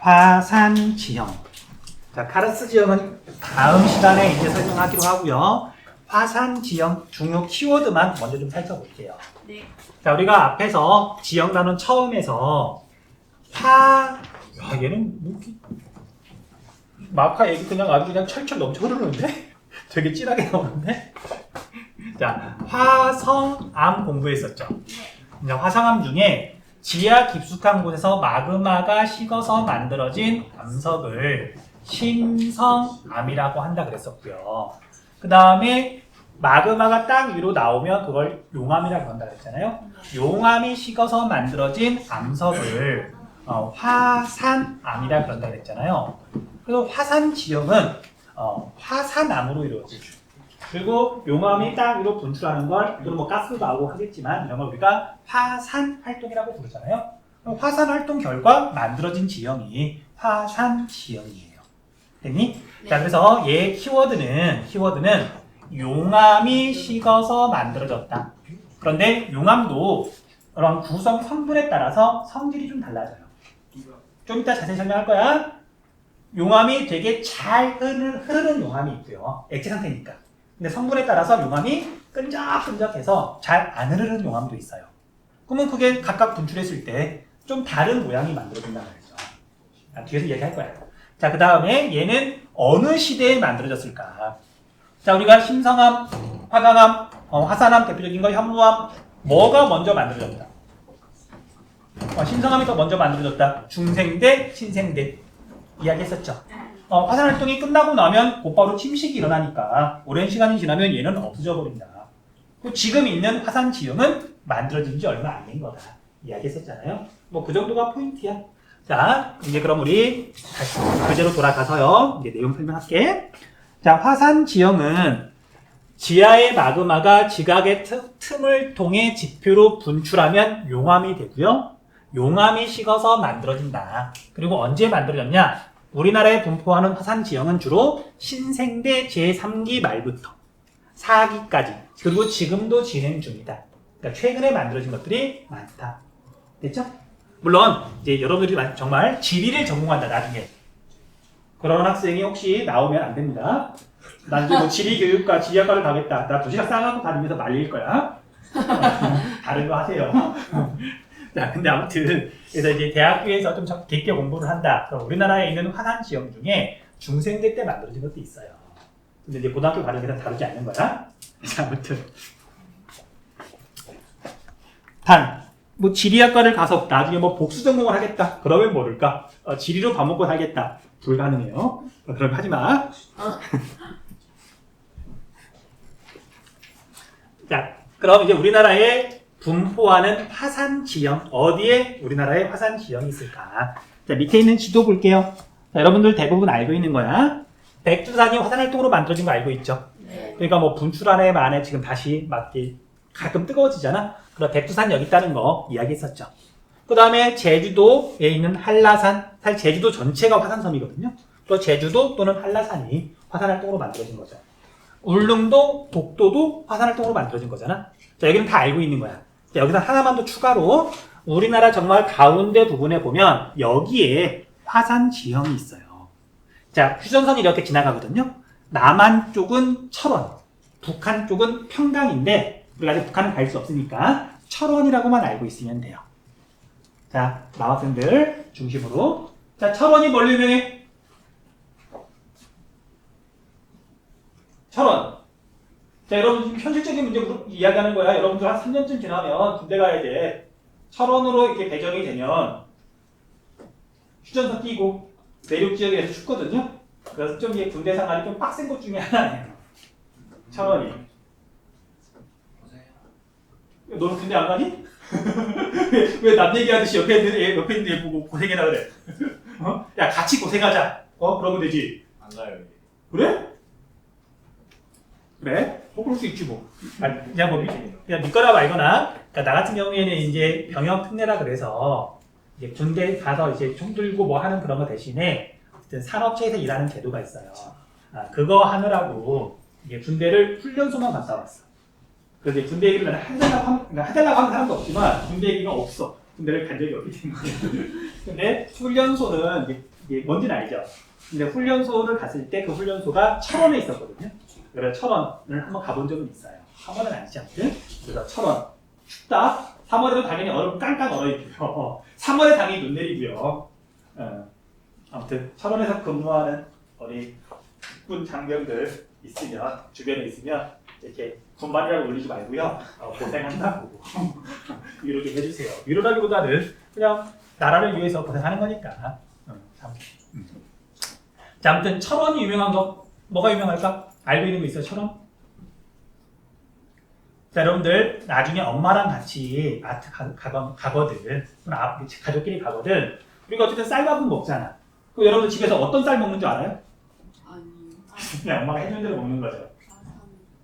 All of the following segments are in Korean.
화산 지형. 자, 카르스 지형은 다음 시간에 이제 설명하기로 하고요. 화산 지형 중요 키워드만 먼저 좀 살펴볼게요. 네. 자, 우리가 앞에서 지형 단원 처음에서 야, 얘는 뭐 이렇게 마카 얘기 그냥 아주 그냥 철철 넘쳐 흐르는데? 되게 진하게 나오는데? 자, 화성암 공부했었죠. 이제 화성암 중에 지하 깊숙한 곳에서 마그마가 식어서 만들어진 암석을 신성암이라고 한다 그랬었고요. 그 다음에 마그마가 땅 위로 나오면 그걸 용암이라고 한다 그랬잖아요. 용암이 식어서 만들어진 암석을 화산암이라고 한다 그랬잖아요. 그래서 화산 지형은 화산암으로 이루어지죠. 그리고 용암이 땅 위로 분출하는 걸, 이건 뭐 가스도 나오고 하겠지만, 이런 걸 우리가 화산 활동이라고 부르잖아요. 화산 활동 결과 만들어진 지형이 화산 지형이에요. 됐니? 네. 자, 그래서 얘 키워드는 용암이 식어서 만들어졌다. 그런데 용암도 그런 구성 성분에 따라서 성질이 좀 달라져요. 좀 이따 자세히 설명할 거야. 용암이 되게 잘 흐르는 용암이 있고요. 액체 상태니까. 근데 성분에 따라서 용암이 끈적끈적해서 잘 안 흐르는 용암도 있어요. 그러면 그게 각각 분출했을 때 좀 다른 모양이 만들어진다는 거죠. 뒤에서 얘기할 거야. 자, 그 다음에 얘는 어느 시대에 만들어졌을까? 자, 우리가 신성암, 화강암, 화산암 대표적인 거 현무암, 뭐가 먼저 만들어졌다? 신성암이 더 먼저 만들어졌다. 중생대, 신생대 이야기했었죠. 화산 활동이 끝나고 나면 곧바로 침식이 일어나니까 오랜 시간이 지나면 얘는 없어져 버린다. 지금 있는 화산 지형은 만들어진 지 얼마 안 된 거다. 이야기했었잖아요. 뭐 그 정도가 포인트야. 자, 이제 그럼 우리 다시 그대로 돌아가서요. 이제 내용 설명할게. 자, 화산 지형은 지하의 마그마가 지각의 틈을 통해 지표로 분출하면 용암이 되고요. 용암이 식어서 만들어진다. 그리고 언제 만들어졌냐? 우리나라에 분포하는 화산 지형은 주로 신생대 제3기 말부터 4기까지, 그리고 지금도 진행 중이다. 그러니까 최근에 만들어진 것들이 많다. 됐죠? 물론 이제 여러분들이 정말 지리를 전공한다 나중에 그런 학생이 혹시 나오면 안 됩니다. 난 이제 뭐 지리교육과 지리학과를 가겠다. 나 도시락 싸가고 다니면서 말릴 거야. 다른 거 하세요. 자, 근데 아무튼 그래서 이제 대학교에서 좀 깊게 공부를 한다. 그럼 우리나라에 있는 화산 지형 중에 중생대 때 만들어진 것도 있어요. 근데 이제 고등학교 과정에서 다루지 않는 거야. 자, 아무튼 뭐 지리학과를 가서 나중에 뭐 복수 전공을 하겠다. 그러면 모를까? 지리로 밥 먹고 살겠다. 불가능해요. 그럼 하지 마. 자, 그럼 이제 우리나라에 분포하는 화산 지형, 어디에 우리나라에 화산 지형이 있을까? 자, 밑에 있는 지도 볼게요. 자, 여러분들 대부분 알고 있는 거야. 백두산이 화산 활동으로 만들어진 거 알고 있죠? 네. 그러니까 뭐 분출안에 만에 지금 다시 맞게 가끔 뜨거워지잖아. 그럼 백두산 여기 있다는 거 이야기했었죠. 그 다음에 제주도에 있는 한라산, 사실 제주도 전체가 화산섬이거든요. 또 제주도 또는 한라산이 화산 활동으로 만들어진 거죠. 울릉도, 독도도 화산 활동으로 만들어진 거잖아. 자, 여기는 다 알고 있는 거야. 자, 여기서 하나만 더 추가로 우리나라 정말 가운데 부분에 보면 여기에 화산 지형이 있어요. 자, 휴전선이 이렇게 지나가거든요. 남한 쪽은 철원, 북한 쪽은 평강인데 우리가 아직 북한은 갈 수 없으니까 철원이라고만 알고 있으면 돼요. 자, 남학생들 중심으로. 자, 철원이 뭘로 유명해? 철원. 자, 여러분 지금 현실적인 문제 이야기하는 거야. 여러분들 한 3년쯤 지나면 군대 가야 돼. 철원으로 이렇게 배정이 되면 휴전선 끼고 내륙 지역에서 춥거든요. 그래서 좀 이게 군대 생활이 좀 빡센 것 중에 하나예요. 철원이. 너는 군대 안 가니? 왜 남 얘기하듯이 옆에 있는 애 보고 고생해라 그래? 야, 같이 고생하자. 그러면 되지. 안 가요. 그래? 그래? 그럴 수 있지 뭐. 그냥 뭐 믿거나 말거나. 그러니까 나 같은 경우에는 이제 병역 특례라 그래서 이제 군대 가서 이제 총 들고 뭐 하는 그런 거 대신에 어쨌든 산업체에서 일하는 제도가 있어요. 그거 하느라고 이게 군대를 훈련소만 갔다 왔어. 그래서 이제 군대 얘기를 해달라고 하는 사람도 없지만 군대 얘기가 없어. 군대를 간 적이 없기 때문에. 근데 훈련소는 이제 이게 뭔지는 알죠? 근데 훈련소를 갔을 때 그 훈련소가 철원에 있었거든요. 그래서 철원을 한번 가본 적은 있어요. 3월은 아니지 아무튼. 그래서 철원 춥다. 3월에도 당연히 얼음 깡깡 얼어있고요. 3월에 당연히 눈 내리고요. 아무튼 철원에서 근무하는 우리 군 장병들 있으면 주변에 있으면 이렇게 군발이라고 올리지 말고요. 고생한다고 위로 좀 해주세요. 위로라기보다는 그냥 나라를 위해서 고생하는 거니까. 자, 아무튼 철원이 유명한 거 뭐가 유명할까? 알고 있는 거 있어요? 철원? 자, 여러분들 나중에 엄마랑 같이 마트 가거든. 가족끼리 가거든. 우리가 어쨌든 쌀밥은 먹잖아. 그럼 여러분들 집에서 어떤 쌀 먹는 줄 알아요? 아니. 그냥 엄마가 해주는 대로 먹는 거죠.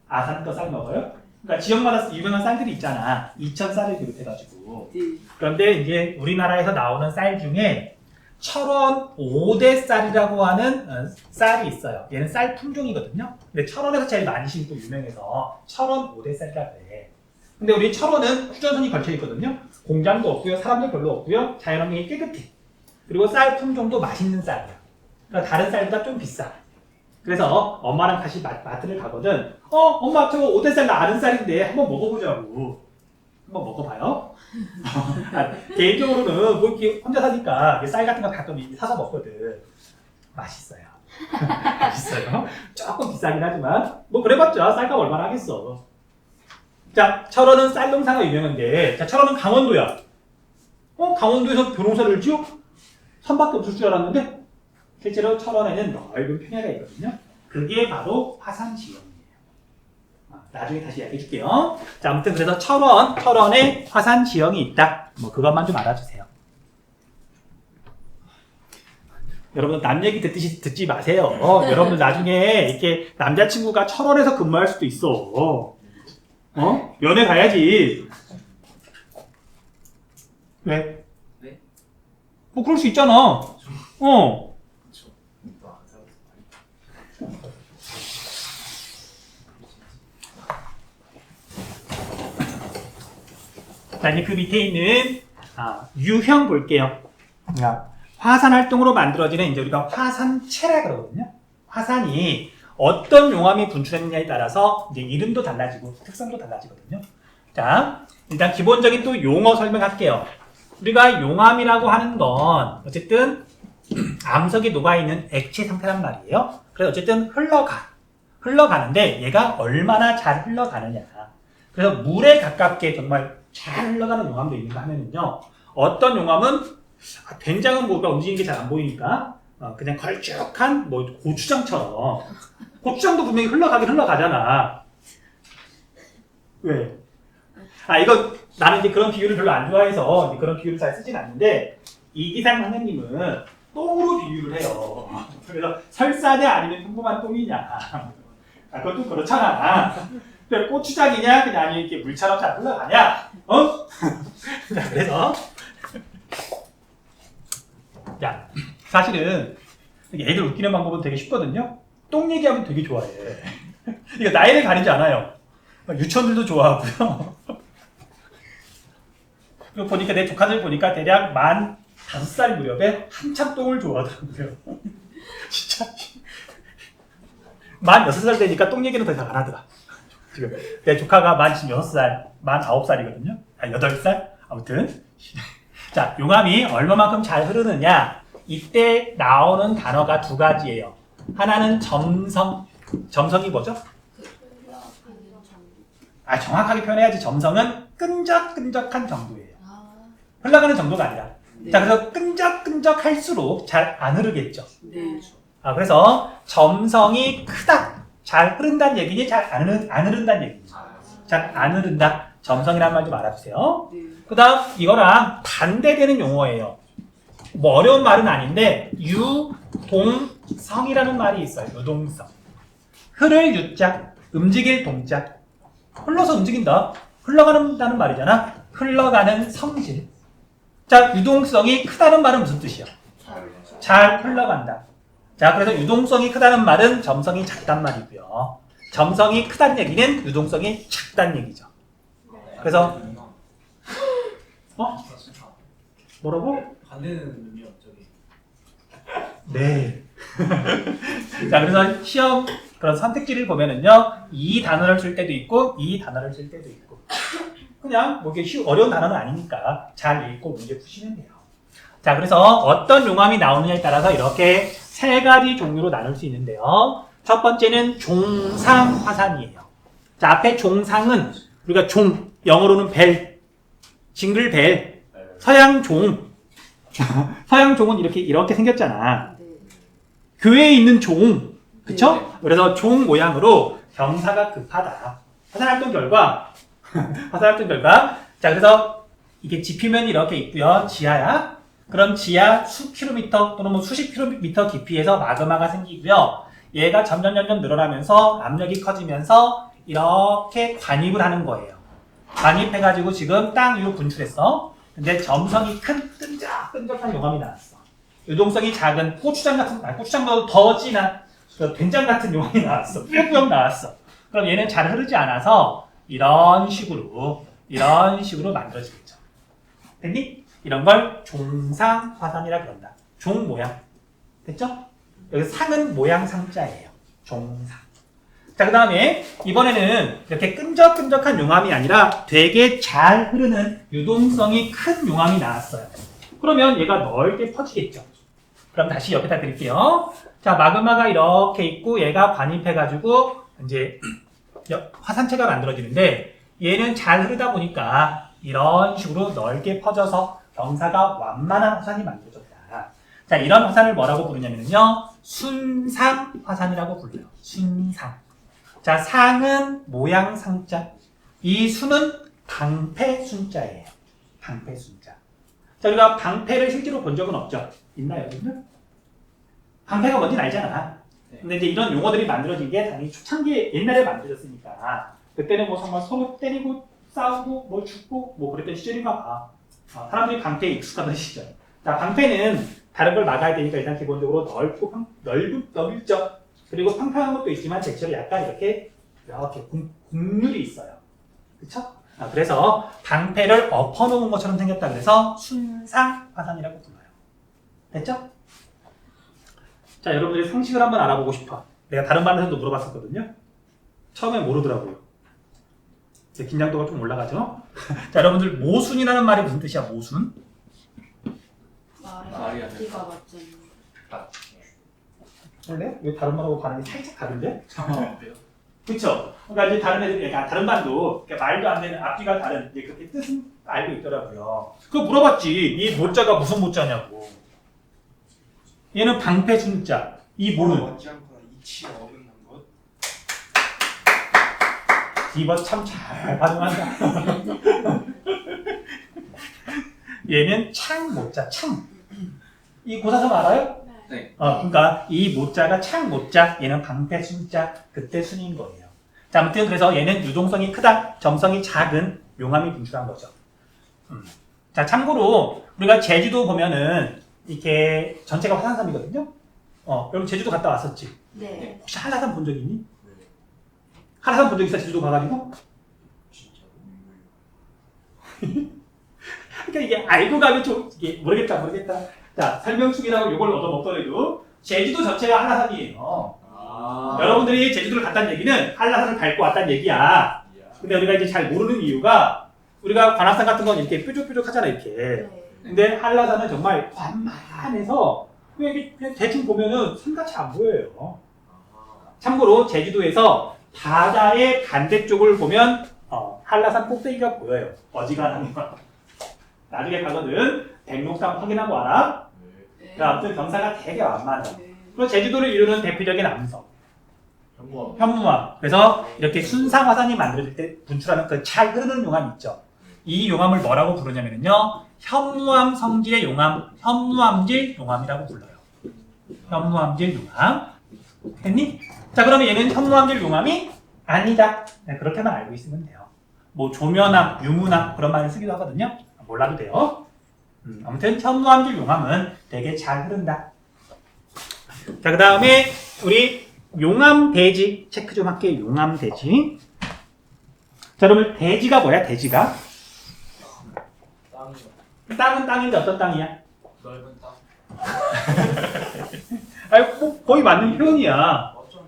아산 거 쌀 먹어요? 그러니까 지역마다 유명한 쌀들이 있잖아. 이천 쌀을 비롯해가지고. 네. 그런데 이제 우리나라에서 나오는 쌀 중에 철원 5대 쌀이라고 하는 쌀이 있어요. 얘는 쌀 품종이거든요. 근데 철원에서 제일 많이 심고 유명해서 철원 5대 쌀이라고 해. 근데 우리 철원은 휴전선이 걸쳐 있거든요. 공장도 없고요. 사람도 별로 없고요. 자연환경이 깨끗해. 그리고 쌀 품종도 맛있는 쌀이야. 그러니까 다른 쌀보다 좀 비싸. 그래서 엄마랑 같이 마트를 가거든. 엄마 저거 5대 쌀 나 아는 쌀인데 한번 먹어보자고. 한번 먹어봐요. 개인적으로는 뭐 이렇게 혼자 사니까 쌀 같은 거 가끔 사서 먹거든. 맛있어요. 맛있어요. 조금 비싸긴 하지만 뭐 그래봤자 쌀값 얼마나 하겠어. 자, 철원은 쌀 농사가 유명한데, 자, 철원은 강원도야. 강원도에서 벼농사를 지어? 산밖에 없을 줄 알았는데 실제로 철원에는 넓은 평야가 있거든요. 그게 바로 화산 지형이에요. 나중에 다시 이야기해 줄게요. 자, 아무튼 그래서 철원에 화산 지형이 있다. 뭐 그것만 좀 알아주세요. 여러분 남 얘기 듣지 마세요. 여러분들 나중에 이렇게 남자친구가 철원에서 근무할 수도 있어. 연애 가야지. 왜? 네? 뭐 그럴 수 있잖아. 자, 이제 그 밑에 있는 유형 볼게요. 화산 활동으로 만들어지는 이제 우리가 화산체라 그러거든요. 화산이 어떤 용암이 분출했느냐에 따라서 이제 이름도 달라지고 특성도 달라지거든요. 자, 일단 기본적인 또 용어 설명할게요. 우리가 용암이라고 하는 건 어쨌든 암석이 녹아있는 액체 상태란 말이에요. 그래서 어쨌든 흘러가는데 얘가 얼마나 잘 흘러가느냐. 그래서 물에 가깝게 정말 잘 흘러가는 용암도 있는가 하면은요. 어떤 용암은 된장은 뭐가 움직이는 게 잘 안 보이니까 그냥 걸쭉한 뭐 고추장처럼 고추장도 분명히 흘러가잖아. 왜? 이거 나는 이제 그런 비유를 별로 안 좋아해서 그런 비유를 잘 쓰진 않는데 이기상 선생님은 똥으로 비유를 해요. 그래서 설사냐 아니면 평범한 똥이냐. 그것도 그렇잖아. 고추장이냐 그냥 아니면 이렇게 물처럼 잘 흘러가냐. 자, 그래서 야, 사실은 애들 웃기는 방법은 되게 쉽거든요. 똥 얘기하면 되게 좋아해. 이거 나이를 가리지 않아요. 유치원들도 좋아하고요. 그리고 보니까 내 조카들 보니까 대략 만 5살 무렵에 한참 똥을 좋아하더라고요. 진짜. 만 6살 되니까 똥 얘기는 더 이상 안 하더라. 지금 내 조카가 만 6살, 만 9살이거든요. 8살? 아무튼. 자, 용암이 얼마만큼 잘 흐르느냐. 이때 나오는 단어가 두 가지예요. 하나는 점성이 뭐죠? 정확하게 표현해야지. 점성은 끈적끈적한 정도예요. 흘러가는 정도가 아니라. 네. 자, 그래서 끈적끈적할수록 잘 안 흐르겠죠. 네. 그래서 점성이 크다. 잘 흐른다는 얘기니 잘 안 흐른다는 얘기니. 잘 안 흐른다. 점성이라는 말 좀 알아주세요. 네. 그 다음 이거랑 반대되는 용어예요. 뭐 어려운 말은 아닌데 유동성이라는 말이 있어요. 유동성. 흐를 유자, 움직일 동자. 흘러서 움직인다. 흘러간다는 말이잖아. 흘러가는 성질. 자, 유동성이 크다는 말은 무슨 뜻이야? 잘 흘러간다. 자, 그래서 유동성이 크다는 말은 점성이 작단 말이고요. 점성이 크다는 얘기는 유동성이 작단 얘기죠. 그래서 뭐라고? 반대는 저기 네. 자, 그래서 시험 그런 선택지를 보면은요, 이 단어를 쓸 때도 있고, 이 단어를 쓸 때도 있고. 그냥 뭐 이게 어려운 단어는 아니니까 잘 읽고 문제 푸시면 돼요. 자, 그래서 어떤 용암이 나오느냐에 따라서 이렇게 세 가지 종류로 나눌 수 있는데요. 첫 번째는 종상 화산이에요. 자, 앞에 종상은 우리가 종, 영어로는 벨, 징글 벨, 서양 종. 서양 종은 이렇게 생겼잖아. 교회에 있는 종, 그쵸? 네. 그래서 종 모양으로 경사가 급하다. 화산활동 결과, 자, 그래서 이게 지표면이 이렇게 있고요. 지하야. 그럼 지하 수 킬로미터 또는 뭐 수십 킬로미터 깊이에서 마그마가 생기고요. 얘가 점점 늘어나면서 압력이 커지면서 이렇게 관입을 하는 거예요. 관입해가지고 지금 땅 위로 분출했어. 근데 점성이 큰 끈적끈적한 용암이 나왔어. 유동성이 작은 고추장보다 더 진한 된장 같은 용암이 나왔어. 뿌역뿌역 나왔어. 그럼 얘는 잘 흐르지 않아서 이런 식으로 만들어지겠죠. 됐니? 이런 걸 종상 화산이라 그런다. 종 모양. 됐죠? 여기 상은 모양 상자예요. 종상. 자, 그 다음에 이번에는 이렇게 끈적끈적한 용암이 아니라 되게 잘 흐르는 유동성이 큰 용암이 나왔어요. 그러면 얘가 넓게 퍼지겠죠. 그럼 다시 옆에다 드릴게요. 자, 마그마가 이렇게 있고 얘가 관입해가지고 이제 화산체가 만들어지는데 얘는 잘 흐르다 보니까 이런 식으로 넓게 퍼져서 경사가 완만한 화산이 만들어졌다. 자, 이런 화산을 뭐라고 부르냐면요. 순상 화산이라고 불러요. 순상. 자, 상은 모양 상자. 이 수는 방패 순자예요. 방패 순자. 자, 우리가 방패를 실제로 본 적은 없죠? 있나요, 여러분들? 방패가 뭔지는 알잖아. 근데 이제 이런 용어들이 만들어진 게 당연히 초창기에 옛날에 만들어졌으니까 그때는 뭐 정말 서로 때리고 싸우고 뭐 죽고 뭐 그랬던 시절인가 봐. 사람들이 방패에 익숙하던 시절. 자, 방패는 다른 걸 막아야 되니까 일단 기본적으로 넓죠. 그리고 평평한 것도 있지만 대체로 약간 이렇게 곡률이 있어요. 그쵸? 그래서 방패를 엎어놓은 것처럼 생겼다 그래서 순상 화산이라고 불러요. 됐죠? 자, 여러분들이 상식을 한번 알아보고 싶어. 내가 다른 반에서도 물어봤었거든요. 처음에 모르더라고요. 이제 긴장도가 좀 올라가죠? 자, 여러분들 모순이라는 말이 무슨 뜻이야, 모순? 말이 안 돼. 앞뒤가 맞잖아. 원래? 왜 다른 말하고 반응이 살짝 다른데? 어때요? 그쵸? 그러니까 이제 다른 애들이, 그러니까 다른 반도 말도 안 되는 앞뒤가 다른 이제 그렇게 뜻은 알고 있더라고요. 그거 물어봤지. 이 모자가 무슨 모자냐고. 얘는 방패 순자. 이 모는 맞지 않거나 이치에 어긋난 것. 이번 참 잘 활용한다. 얘는 창 모자, 창. 이 고사성 알아요? 네. 그러니까 이 모자가 창 모자, 얘는 방패 순자, 그때 순인 거예요. 자, 아무튼 그래서 얘는 유동성이 크다, 점성이 작은 용암이 분출한 거죠. 자, 참고로 우리가 제주도 보면은 이렇게 전체가 화산섬이거든요. 여러분 제주도 갔다 왔었지? 네. 혹시 한라산 본 적 있니? 한라산 본 적 있어? 제주도 가가지고? 그러니까 이게 알고 가면 좀 이게 모르겠다. 자, 설명충이라고 이걸 얻어먹더라도 제주도 전체가 한라산이에요. 여러분들이 제주도를 갔다는 얘기는 한라산을 밟고 왔다는 얘기야. 근데 우리가 이제 잘 모르는 이유가 우리가 관악산 같은 건 이렇게 뾰족뾰족 하잖아, 이렇게. 네. 근데 한라산은 정말 완만해서 그냥 대충 보면은 산같이 안 보여요. 참고로 제주도에서 바다의 반대쪽을 보면 한라산 꼭대기가 보여요. 어지간하면. 나중에 가거든 백록산 확인하고 와라. 네. 아무튼 경사가 되게 완만해. 네. 그리고 제주도를 이루는 대표적인 암석. 현무암. 현무암. 그래서 이렇게 순상 화산이 만들어질 때 분출하는 그 잘 흐르는 용암 있죠. 이 용암을 뭐라고 부르냐면요. 현무암 성질의 용암, 현무암질 용암이라고 불러요. 현무암질 용암. 됐니? 자, 그러면 얘는 현무암질 용암이 아니다. 네, 그렇게만 알고 있으면 돼요. 뭐 조면암, 유문암 그런 말을 쓰기도 하거든요. 몰라도 돼요. 아무튼 현무암질 용암은 되게 잘 흐른다. 자, 그 다음에 우리 용암대지 체크 좀 할게요. 용암대지. 자, 그러면 대지가 뭐야? 대지가? 땅이 땅은 땅인데 어떤 땅이야? 넓은 땅. 거의 맞는 표현이야. 맞잖아.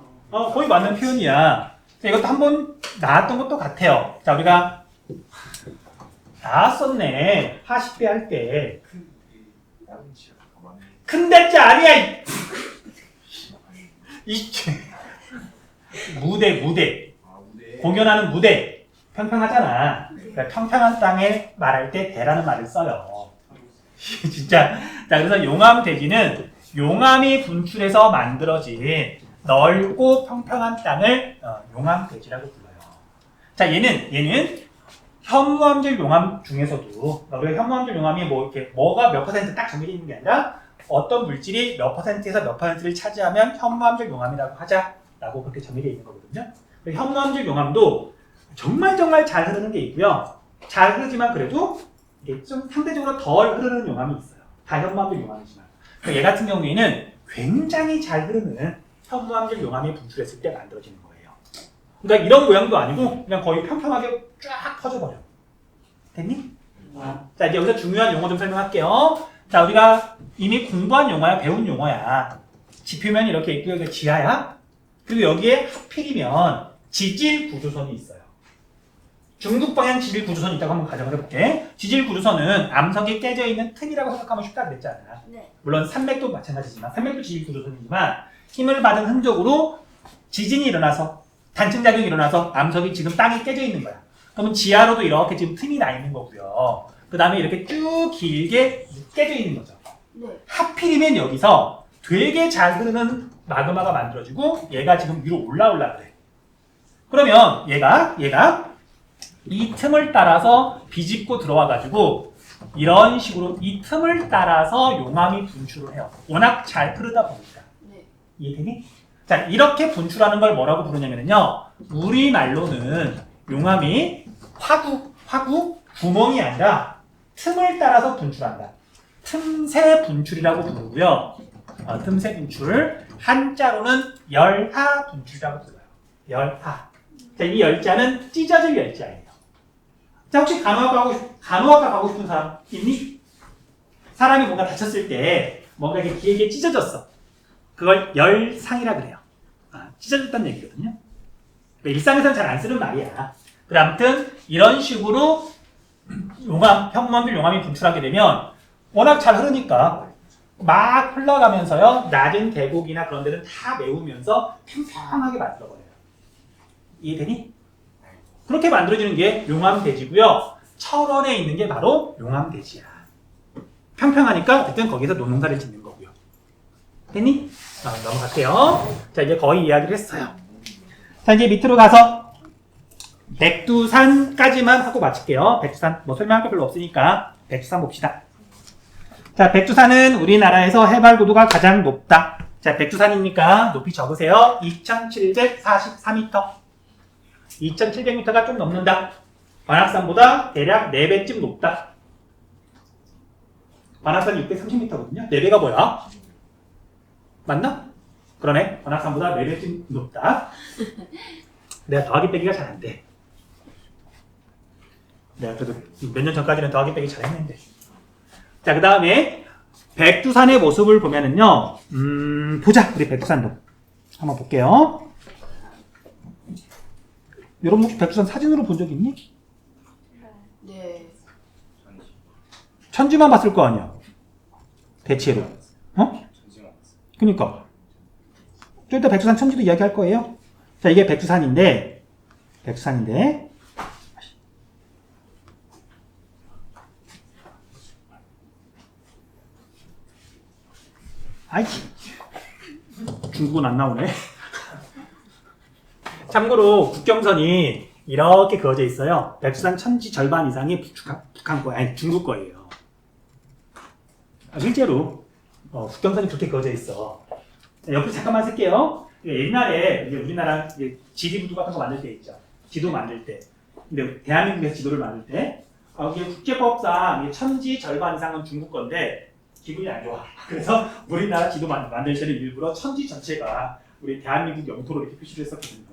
거의 맞는 표현이야. 자, 이것도 한번 나왔던 것도 같아요. 자, 우리가 나왔었네. 하식배 할 때. 큰 대자 아니야. 무대. 아, 무대. 공연하는 무대. 평평하잖아. 그러니까 평평한 땅에 말할 때 대라는 말을 써요. 진짜. 자, 그래서 용암대지는 용암이 분출해서 만들어진 넓고 평평한 땅을 용암대지라고 불러요. 자, 얘는 현무암질 용암 중에서도 우리가 현무암질 용암이 뭐 이렇게 뭐가 몇 퍼센트 딱 정해져 있는 게 아니라 어떤 물질이 몇 퍼센트에서 몇 퍼센트를 차지하면 현무암질 용암이라고 하자라고 그렇게 정해져 있는 거거든요. 현무암질 용암도 정말 잘 흐르는 게 있고요. 잘 흐르지만 그래도 이게 좀 상대적으로 덜 흐르는 용암이 있어요. 다 현무암질 용암이지만 얘 같은 경우에는 굉장히 잘 흐르는 현무암질 용암이 분출했을 때 만들어지는 거예요. 그러니까 이런 모양도 아니고 그냥 거의 평평하게 쫙 퍼져버려. 됐니? 자, 이제 여기서 중요한 용어 좀 설명할게요. 자, 우리가 이미 공부한 용어야, 배운 용어야. 지표면이 이렇게 있고 여기가 지하야. 그리고 여기에 하필이면 지질 구조선이 있어요. 중국 방향 지질 구조선이 있다고 한번 가정을 해볼게. 지질 구조선은 암석이 깨져 있는 틈이라고 생각하면 쉽다 그랬잖아. 네. 물론 산맥도 마찬가지지만 산맥도 지질 구조선이지만 힘을 받은 흔적으로 지진이 일어나서 단층작용이 일어나서 암석이 지금 땅에 깨져 있는 거야. 그러면 지하로도 이렇게 지금 틈이 나 있는 거고요. 그 다음에 이렇게 쭉 길게 깨져 있는 거죠. 네. 하필이면 여기서 되게 잘 흐르는 마그마가 만들어지고 얘가 지금 위로 올라올라 그래. 그러면 얘가 이 틈을 따라서 비집고 들어와가지고 이런 식으로 이 틈을 따라서 용암이 분출을 해요. 워낙 잘 흐르다 보니까. 네. 이해되니? 자, 이렇게 분출하는 걸 뭐라고 부르냐면요. 우리말로는 용암이 화구, 구멍이 아니라 틈을 따라서 분출한다. 틈새 분출이라고 부르고요. 틈새 분출. 한자로는 열하 분출이라고 불러요. 열하. 자, 이 열자는 찢어질 열자예요. 자, 혹시 간호학과 가고 싶은 사람 있니? 사람이 뭔가 다쳤을 때 뭔가 이렇게 길게 찢어졌어. 그걸 열상이라 그래요. 찢어졌다는 얘기거든요. 일상에서는 잘 안 쓰는 말이야. 그래, 아무튼 이런 식으로 현무암질 용암이 분출하게 되면 워낙 잘 흐르니까 막 흘러가면서요. 낮은 계곡이나 그런 데는 다 메우면서 평평하게 만들어버려요. 이해되니? 그렇게 만들어지는 게 용암대지고요. 철원에 있는 게 바로 용암대지야. 평평하니까 어쨌든 거기서 논농사를 짓는 거고요. 됐니? 넘어갈게요. 자, 이제 거의 이야기를 했어요. 자, 이제 밑으로 가서 백두산까지만 하고 마칠게요. 백두산 뭐 설명할 거 별로 없으니까 백두산 봅시다. 자, 백두산은 우리나라에서 해발 고도가 가장 높다. 자, 백두산이니까 높이 적으세요. 2744m. 2700m가 좀 넘는다. 관악산보다 대략 4배쯤 높다. 관악산 630m거든요. 4배가 뭐야? 맞나? 그러네. 관악산보다 4배쯤 높다. 내가 더하기 빼기가 잘 안 돼. 내가 그래도 몇 년 전까지는 더하기 빼기 잘 했는데. 자, 그 다음에 백두산의 모습을 보면은요. 보자. 우리 백두산도. 한번 볼게요. 여러분 혹시 백두산 사진으로 본 적 있니? 네. 천지만 봤을 거 아니야. 대체로. 그니까. 좀 이따 백두산 천지도 이야기할 거예요. 자, 이게 백두산인데. 아이, 중국은 안 나오네. 참고로 국경선이 이렇게 그어져 있어요. 백두산 천지 절반 이상이 북한 거예요. 아니, 중국 거예요. 실제로 국경선이 그렇게 그어져 있어. 옆에 잠깐만 쓸게요. 옛날에 우리나라 지리부두 같은 거 만들 때 있죠. 지도 만들 때. 근데 대한민국에서 지도를 만들 때 이게 국제법상 천지 절반 이상은 중국 건데 기분이 안 좋아. 그래서 우리나라 지도 만들 때는 일부러 천지 전체가 우리 대한민국 영토로 이렇게 표시를 했었거든요.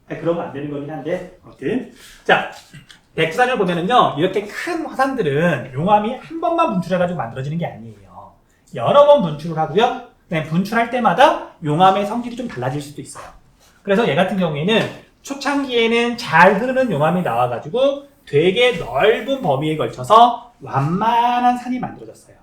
그러면 안 되는 거긴 한데 아무튼 자, 백두산을 보면은요, 이렇게 큰 화산들은 용암이 한 번만 분출해가지고 만들어지는 게 아니에요. 여러 번 분출을 하고요. 분출할 때마다 용암의 성질이 좀 달라질 수도 있어요. 그래서 얘 같은 경우에는 초창기에는 잘 흐르는 용암이 나와가지고 되게 넓은 범위에 걸쳐서 완만한 산이 만들어졌어요.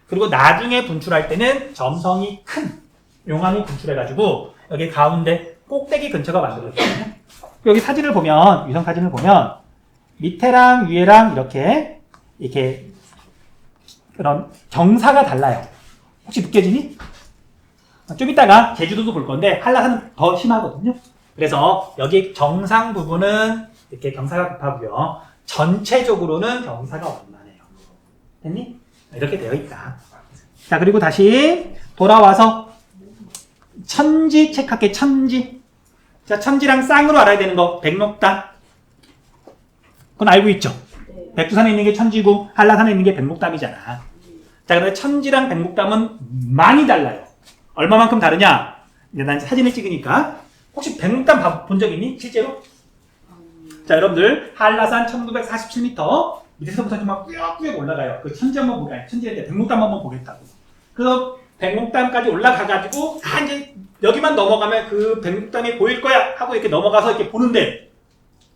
그리고 나중에 분출할 때는 점성이 큰 용암이 분출해가지고 여기 가운데 꼭대기 근처가 만들어졌거든요. 여기 사진을 보면, 위성 사진을 보면 밑에랑 위에랑 이렇게 그런 경사가 달라요. 혹시 느껴지니? 좀 이따가 제주도도 볼 건데 한라산은 더 심하거든요. 그래서 여기 정상 부분은 이렇게 경사가 급하고요. 전체적으로는 경사가 완만해요. 됐니? 이렇게 되어 있다. 자, 그리고 다시 돌아와서 천지 체크할게. 천지. 자, 천지랑 쌍으로 알아야 되는 거 백록담. 그건 알고 있죠? 네. 백두산에 있는 게 천지고 한라산에 있는 게 백록담이잖아. 자, 그런데 천지랑 백록담은 많이 달라요. 얼마만큼 다르냐? 이제 난 사진을 찍으니까 혹시 백록담 본 적 있니? 실제로? 자, 여러분들 한라산 1947m 밑에서부터 막 꾸역꾸역 올라가요. 그 천지 한번 보게, 천지인데 백록담 한번 보겠다고. 그래서 백록담까지 올라가가지고 다 이제 여기만 넘어가면 그 백록담이 보일 거야 하고 이렇게 넘어가서 이렇게 보는데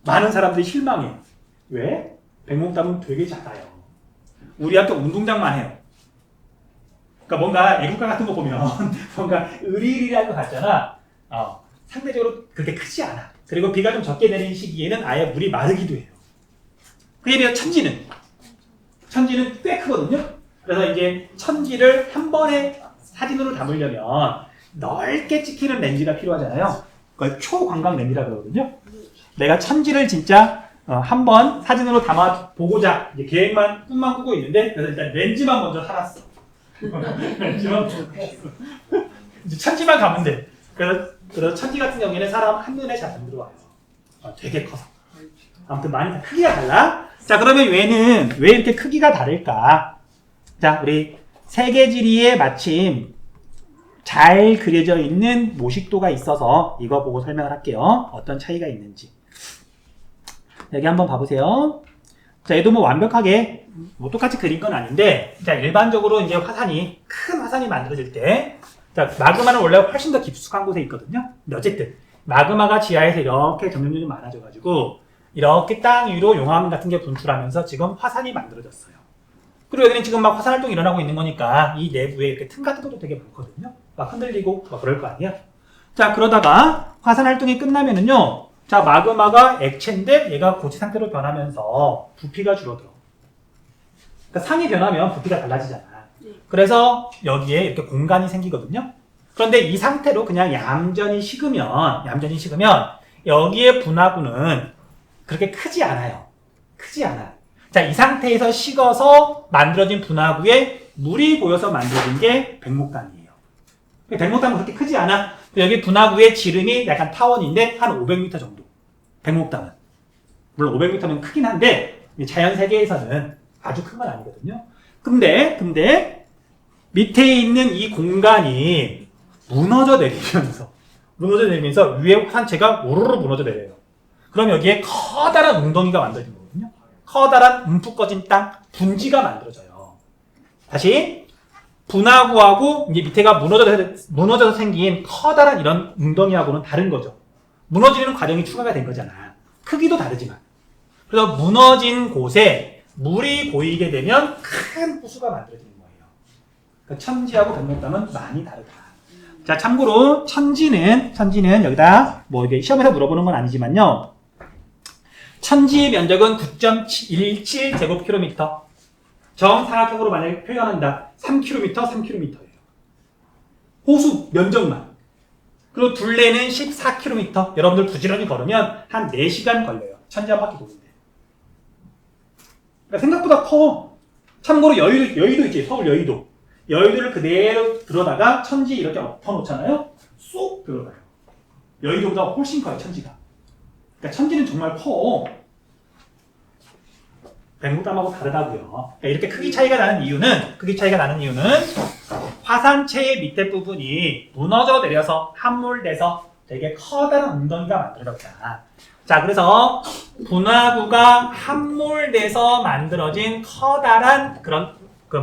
많은 사람들이 실망해요. 왜? 백록담은 되게 작아요. 우리 학교 운동장만 해요. 그러니까 뭔가 애국가 같은 거 보면 뭔가 으리으리할 것 같잖아. 상대적으로 그렇게 크지 않아. 그리고 비가 좀 적게 내리는 시기에는 아예 물이 마르기도 해요. 그에 비해 천지는 꽤 크거든요. 그래서 이제 천지를 한 번에 사진으로 담으려면 넓게 찍히는 렌즈가 필요하잖아요. 그걸 초광각 렌즈라고 그러거든요. 내가 천지를 진짜 한번 사진으로 담아 보고자 이제 계획만 꿈만 꾸고 있는데 그래서 일단 렌즈만 먼저 살았어. 렌즈만 살았어. 이제 천지만 가면 돼. 그래서 천지 같은 경우에는 사람 한눈에 잘 안 들어와요. 되게 커서. 아무튼 많이 크기가 달라. 자, 그러면 얘는 왜 이렇게 크기가 다를까? 자, 우리 세계지리에 마침 잘 그려져 있는 모식도가 있어서 이거 보고 설명을 할게요. 어떤 차이가 있는지. 여기 한번 봐보세요. 자, 얘도 뭐 완벽하게 뭐 똑같이 그린 건 아닌데, 자, 일반적으로 이제 큰 화산이 만들어질 때, 자, 마그마는 원래 훨씬 더 깊숙한 곳에 있거든요. 근데 어쨌든 마그마가 지하에서 이렇게 점점 많아져가지고 이렇게 땅 위로 용암 같은 게 분출하면서 지금 화산이 만들어졌어요. 그리고 여기는 지금 막 화산 활동이 일어나고 있는 거니까 이 내부에 이렇게 틈 같은 것도 되게 많거든요. 막 흔들리고 막 그럴 거 아니야. 자, 그러다가 화산 활동이 끝나면은요, 자, 마그마가 액체인데 얘가 고체 상태로 변하면서 부피가 줄어들어. 그러니까 상이 변하면 부피가 달라지잖아. 그래서 여기에 이렇게 공간이 생기거든요. 그런데 이 상태로 그냥 얌전히 식으면 여기에 분화구는 그렇게 크지 않아요. 크지 않아. 자, 이 상태에서 식어서 만들어진 분화구에 물이 고여서 만들어진 게 백록담이에요. 백록담은 그렇게 크지 않아. 여기 분화구의 지름이 약간 타원인데 한 500m 정도. 백록담은. 물론 500m면 크긴 한데 자연 세계에서는 아주 큰 건 아니거든요. 근데 밑에 있는 이 공간이 무너져 내리면서 위에 화산체가 우르르 무너져 내려요. 그럼 여기에 커다란 웅덩이가 만들어진 거거든요. 커다란 움푹 꺼진 땅, 분지가 만들어져요. 다시 분화구하고 이제 밑에가 무너져서 생긴 커다란 이런 웅덩이하고는 다른 거죠. 무너지는 과정이 추가가 된 거잖아. 크기도 다르지만. 그래서 무너진 곳에 물이 고이게 되면 큰 호수가 만들어지는 거예요. 그러니까 천지하고 백록담은 많이 다르다. 자, 참고로 천지는 여기다 뭐 이게 시험에서 물어보는 건 아니지만요. 천지의 면적은 9.17제곱킬로미터. 정사각형으로 만약에 표현한다. 3km. 호수 면적만. 그리고 둘레는 14km. 여러분들 부지런히 걸으면 한 4시간 걸려요. 천지 한 바퀴 도는데. 그러니까 생각보다 커. 참고로 여의도 있지. 서울 여의도. 여의도를 그대로 들어다가 천지 이렇게 엎어놓잖아요. 쏙 들어가요. 여의도보다 훨씬 커요, 천지가. 그러니까 천지는 정말 커. 백록담하고 다르다고요. 그러니까 이렇게 크기 차이가 나는 이유는 화산체의 밑에 부분이 무너져 내려서 함몰돼서 되게 커다란 웅덩이가 만들어졌다. 자, 그래서 분화구가 함몰돼서 만들어진 커다란 그런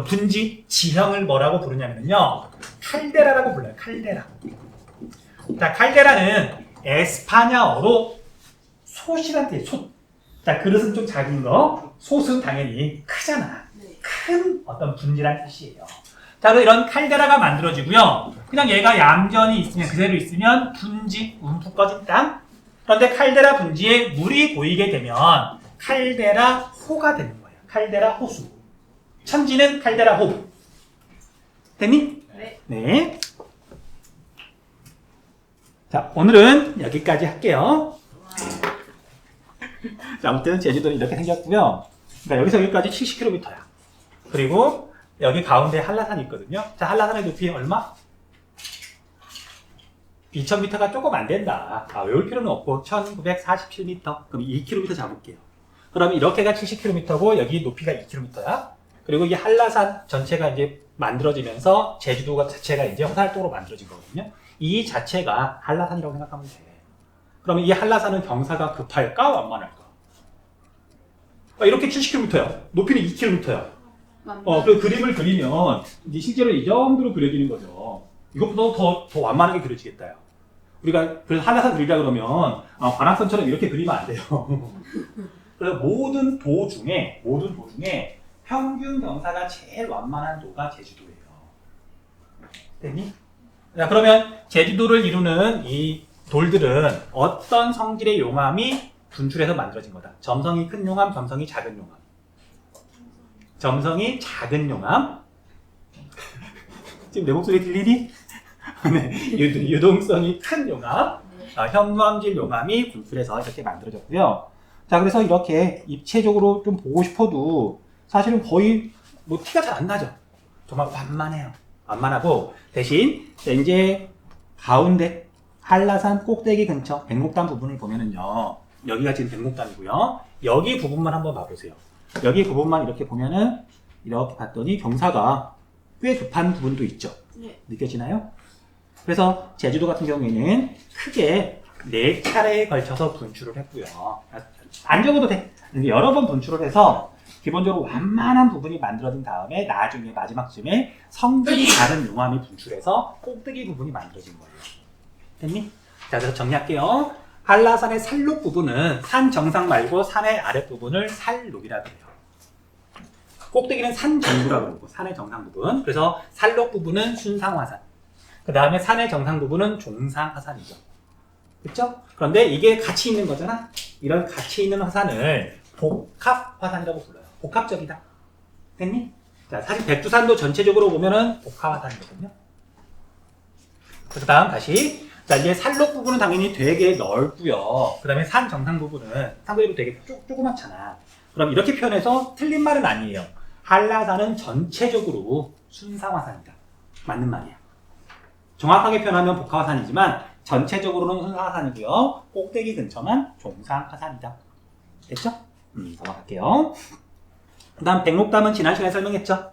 분지 지형을 뭐라고 부르냐면요, 칼데라라고 불러요. 칼데라. 자, 칼데라는 에스파냐어로 솥이란 뜻이에요. 솥. 자, 그릇은 좀 작은 거, 솥은 당연히 크잖아. 네. 큰 어떤 분지란 뜻이에요. 자, 그래서 이런 칼데라가 만들어지고요. 그냥 얘가 얌전히 있으면, 그대로 있으면 분지, 움푹 꺼진 땅. 그런데 칼데라 분지에 물이 고이게 되면 칼데라 호가 되는 거예요. 칼데라 호수. 천지는 칼데라 호. 됐니? 네. 네. 자, 오늘은 여기까지 할게요. 자, 아무튼 제주도는 이렇게 생겼고요. 그러니까 여기서 여기까지 70km야. 그리고 여기 가운데 한라산이 있거든요. 자, 한라산의 높이 얼마? 2000m가 조금 안 된다. 외울 필요는 없고 1947m. 그럼 2km 잡을게요. 그러면 이렇게가 70km고 여기 높이가 2km야. 그리고 이 한라산 전체가 이제 만들어지면서 제주도 자체가 이제 화살도로 만들어진 거거든요. 이 자체가 한라산이라고 생각하면 돼. 그러면 이 한라산은 경사가 급할까 완만할까? 이렇게 70km야. 높이는 2km야. 그 그림을 그리면 이제 실제로 이 정도로 그려지는 거죠. 이것보다 더 완만하게 그려지겠다요. 우리가 그래서 한라산 그리자 그러면 관악선처럼 이렇게 그리면 안 돼요. 그래서 모든 도 중에 평균 경사가 제일 완만한 도가 제주도예요. 됐니? 자, 그러면 제주도를 이루는 이 돌들은 어떤 성질의 용암이 분출해서 만들어진 거다. 점성이 큰 용암, 점성이 작은 용암. 점성이 작은 용암. 지금 내 목소리 들리니? 네, 유동성이 큰 용암, 현무암질 용암이 분출해서 이렇게 만들어졌고요. 자, 그래서 이렇게 입체적으로 좀 보고 싶어도 사실은 거의 뭐 티가 잘 안 나죠. 정말 완만해요. 완만하고 대신 이제 가운데 한라산 꼭대기 근처 백록담 부분을 보면은요. 여기가 지금 백록담이고요. 여기 부분만 한번 봐보세요. 여기 부분만 이렇게 보면은 이렇게 봤더니 경사가 꽤 급한 부분도 있죠. 네. 느껴지나요? 그래서 제주도 같은 경우에는 크게 4차례에 걸쳐서 분출을 했고요. 안 적어도 돼. 여러 번 분출을 해서 기본적으로 완만한 부분이 만들어진 다음에 나중에 마지막쯤에 성질이 다른 용암이 분출해서 꼭대기 부분이 만들어진 거예요. 됐니? 자, 그래서 정리할게요. 한라산의 살록 부분은 산 정상 말고 산의 아랫부분을 살록이라고 해요. 꼭대기는 산 전부라고 그러고 산의 정상 부분. 그래서 살록 부분은 순상화산. 그 다음에 산의 정상 부분은 종상화산이죠. 그렇죠? 그런데 이게 같이 있는 거잖아. 이런 같이 있는 화산을 복합화산이라고 불러요. 복합적이다. 됐니? 자, 사실 백두산도 전체적으로 보면은 복합화산이거든요. 그 다음 다시. 자, 이제 살록 부분은 당연히 되게 넓고요. 그 다음에 산 정상 부분은 상대적으로 되게 조그맣잖아. 그럼 이렇게 표현해서 틀린 말은 아니에요. 한라산은 전체적으로 순상화산이다. 맞는 말이에요. 정확하게 표현하면 복합화산이지만 전체적으로는 순상화산이고요. 꼭대기 근처만 종상화산이다. 됐죠? 넘어갈게요. 그 다음 백록담은 지난 시간에 설명했죠?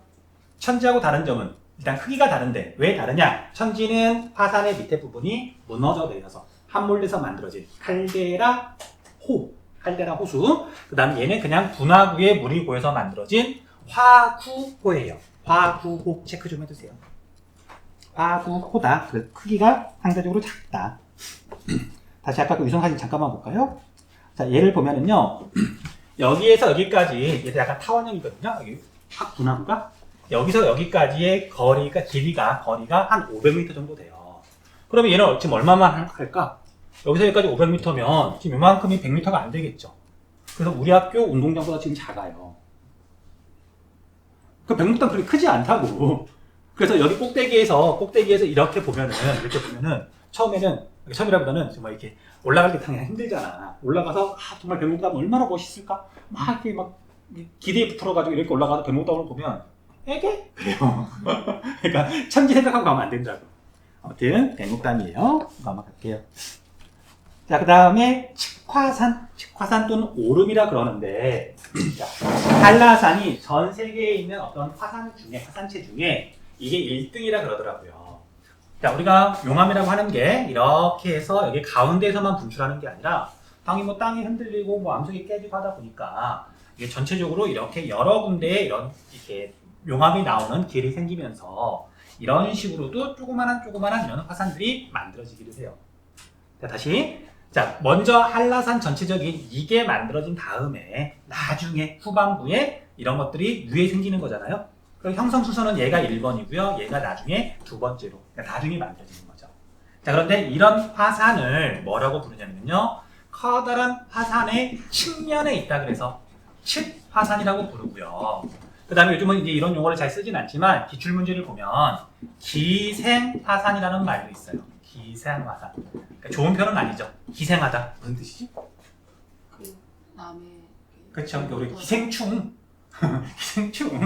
천지하고 다른 점은 일단 크기가 다른데 왜 다르냐? 천지는 화산의 밑에 부분이 무너져 내려서 함몰돼서 만들어진 칼데라 호수. 그 다음 얘는 그냥 분화구에 물이 고여서 만들어진 화구호예요. 화구호 체크 좀 해주세요. 화구호다. 그 크기가 상대적으로 작다. 다시 아까 그 위성사진 잠깐만 볼까요? 자, 얘를 보면은요. 여기에서 여기까지 얘도 약간 타원형이거든요. 여기 확 분화구가 여기서 여기까지의 길이가 한 500m 정도 돼요. 그러면 얘는 지금 얼마만 할까? 여기서 여기까지 500m면 지금 이만큼이 100m가 안 되겠죠. 그래서 우리 학교 운동장보다 지금 작아요. 그 백록담 그렇게 크지 않다고. 그래서 여기 꼭대기에서 이렇게 보면은 처음이라보다는 정말 이렇게 올라갈 때 당연히 힘들잖아. 올라가서 정말 백록담 얼마나 멋있을까? 막 이렇게 막 기대에 풀어가지고 이렇게 올라가서 백록담을 보면 에게? 그래요. 그러니까 천지 생각하고 가면 안 된다고. 아무튼 백록담이에요. 넘어갈게요. 자, 그 다음에 측화산 또는 오름이라 그러는데 한라산이 전 세계에 있는 어떤 화산체 중에 이게 1등이라 그러더라고요. 자, 우리가 용암이라고 하는 게 이렇게 해서 여기 가운데에서만 분출하는 게 아니라 당연히 뭐 땅이 흔들리고 뭐 암석이 깨지고 하다 보니까 이게 전체적으로 이렇게 여러 군데에 이렇게 용암이 나오는 길이 생기면서 이런 식으로도 조그마한 이런 화산들이 만들어지기도 해요. 자, 다시. 자, 먼저 한라산 전체적인 이게 만들어진 다음에 나중에 후반부에 이런 것들이 위에 생기는 거잖아요. 그럼 형성 순서는 얘가 1번이고요. 얘가 나중에 두 번째로. 그러니까 나중에 만들어지는 거죠. 자, 그런데 이런 화산을 뭐라고 부르냐면요. 커다란 화산의 측면에 있다 그래서 측화산이라고 부르고요. 그 다음에 요즘은 이제 이런 용어를 잘 쓰진 않지만 기출문제를 보면 기생화산이라는 말도 있어요. 기생화산. 그러니까 좋은 표현은 아니죠. 기생하다. 무슨 뜻이지? 그 남의 그렇죠. 그러니까 우리 기생충. 기생충.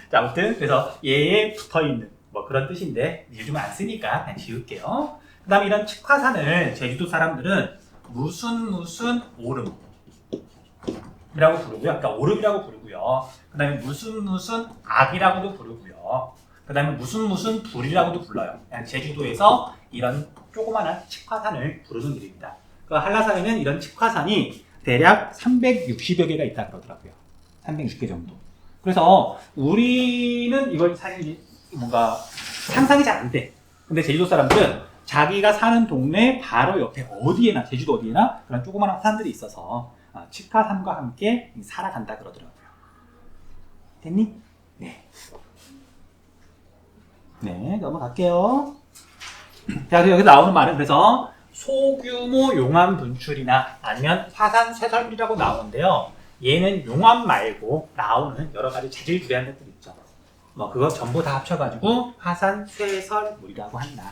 자, 아무튼 그래서 얘에 붙어있는 뭐 그런 뜻인데 요즘은 안 쓰니까 그냥 지울게요. 그 다음에 이런 측화산을 제주도 사람들은 무슨 오름 이라고 부르고요. 그러니까 오름이라고 부르고요. 그 다음에 무슨 악이라고도 부르고요. 그 다음에 무슨 불이라고도 불러요. 그냥 제주도에서 이런 조그마한 측화산을 부르는 이름입니다. 그 한라산에는 이런 측화산이 대략 360여 개가 있다 그러더라고요. 360개 정도. 그래서 우리는 이걸 사실 뭔가 상상이 잘 안 돼. 근데 제주도 사람들은 자기가 사는 동네 바로 옆에 어디에나, 제주도 어디에나 그런 조그마한 화산들이 있어서 측화산과 함께 살아간다 그러더라고요. 됐니? 네. 네, 넘어갈게요. 자, 그래서 여기 나오는 말은 그래서 소규모 용암 분출이나 아니면 화산 쇠설물이라고 나오는데요. 얘는 용암 말고 나오는 여러 가지 재질 유래한 것들 있죠. 뭐 그거 전부 다 합쳐가지고 화산 쇠설물이라고 한다.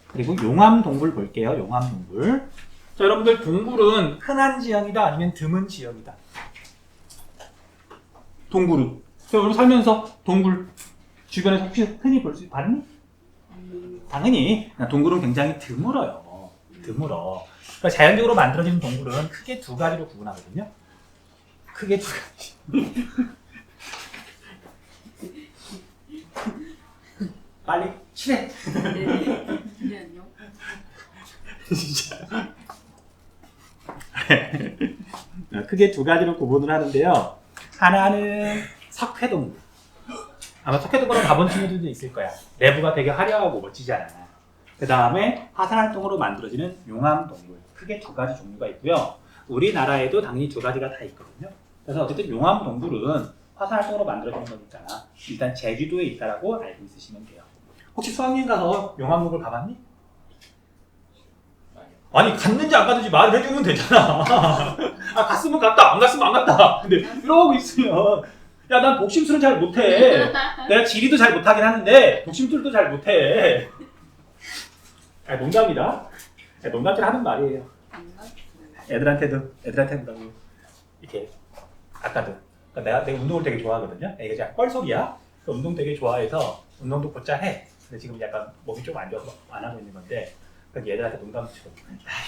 그리고 용암 동굴 볼게요. 용암 동굴. 자, 여러분들 동굴은 흔한 지형이다 아니면 드문 지형이다. 동굴은. 자, 여러분 살면서 동굴 주변에서 혹시 흔히 볼 수 봤니? 당연히 동굴은 굉장히 드물어요. 드물어. 그러니까 자연적으로 만들어지는 동굴은 크게 두 가지로 구분하거든요. 크게 두 가지. 빨리 칠해. 네, 안녕. 진짜. 크게 두 가지로 구분을 하는데요. 하나는 석회동굴. 아마 석회동굴은 가본 친구들도 있을 거야. 내부가 되게 화려하고 멋지잖아. 그 다음에 화산활동으로 만들어지는 용암동굴. 크게 두 가지 종류가 있고요. 우리나라에도 당연히 두 가지가 다 있거든요. 그래서 어쨌든 용암동굴은 화산활동으로 만들어지는 거니까 일단 제주도에 있다라고 알고 있으시면 돼요. 혹시 수학여행 가서 용암동굴 가봤니? 아니 갔는지 안 갔는지 말을 해주면 되잖아. 아 갔으면 갔다 안 갔으면 안 갔다. 근데 이러고 있으면 야 난 독심술은 잘 못해. 내가 지리도 잘 못하긴 하는데 독심술도 잘 못해. 아 농담이다. 농담질 하는 말이에요. 애들한테도 뭐라고 이렇게 아까도 그러니까 내가 운동을 되게 좋아하거든요. 이게 그냥 뻘소리야. 운동 되게 좋아해서 운동도 곧잘 해. 근데 지금 약간 몸이 좀 안 좋아서 안 하고 있는 건데. 그러니까 얘들한테 농담처럼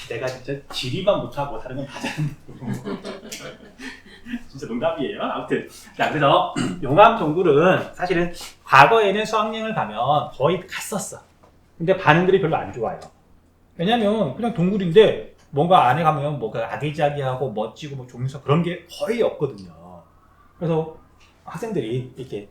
내가 진짜 지리만 못하고 다른 건 다 잘하는 진짜 농담이에요. 아무튼 자 그래서 용암동굴은 사실은 과거에는 수학여행을 가면 거의 갔었어. 근데 반응들이 별로 안 좋아요. 왜냐면 그냥 동굴인데 뭔가 안에 가면 뭐 아기자기하고 멋지고 뭐 종류서 그런 게 거의 없거든요. 그래서 학생들이 이렇게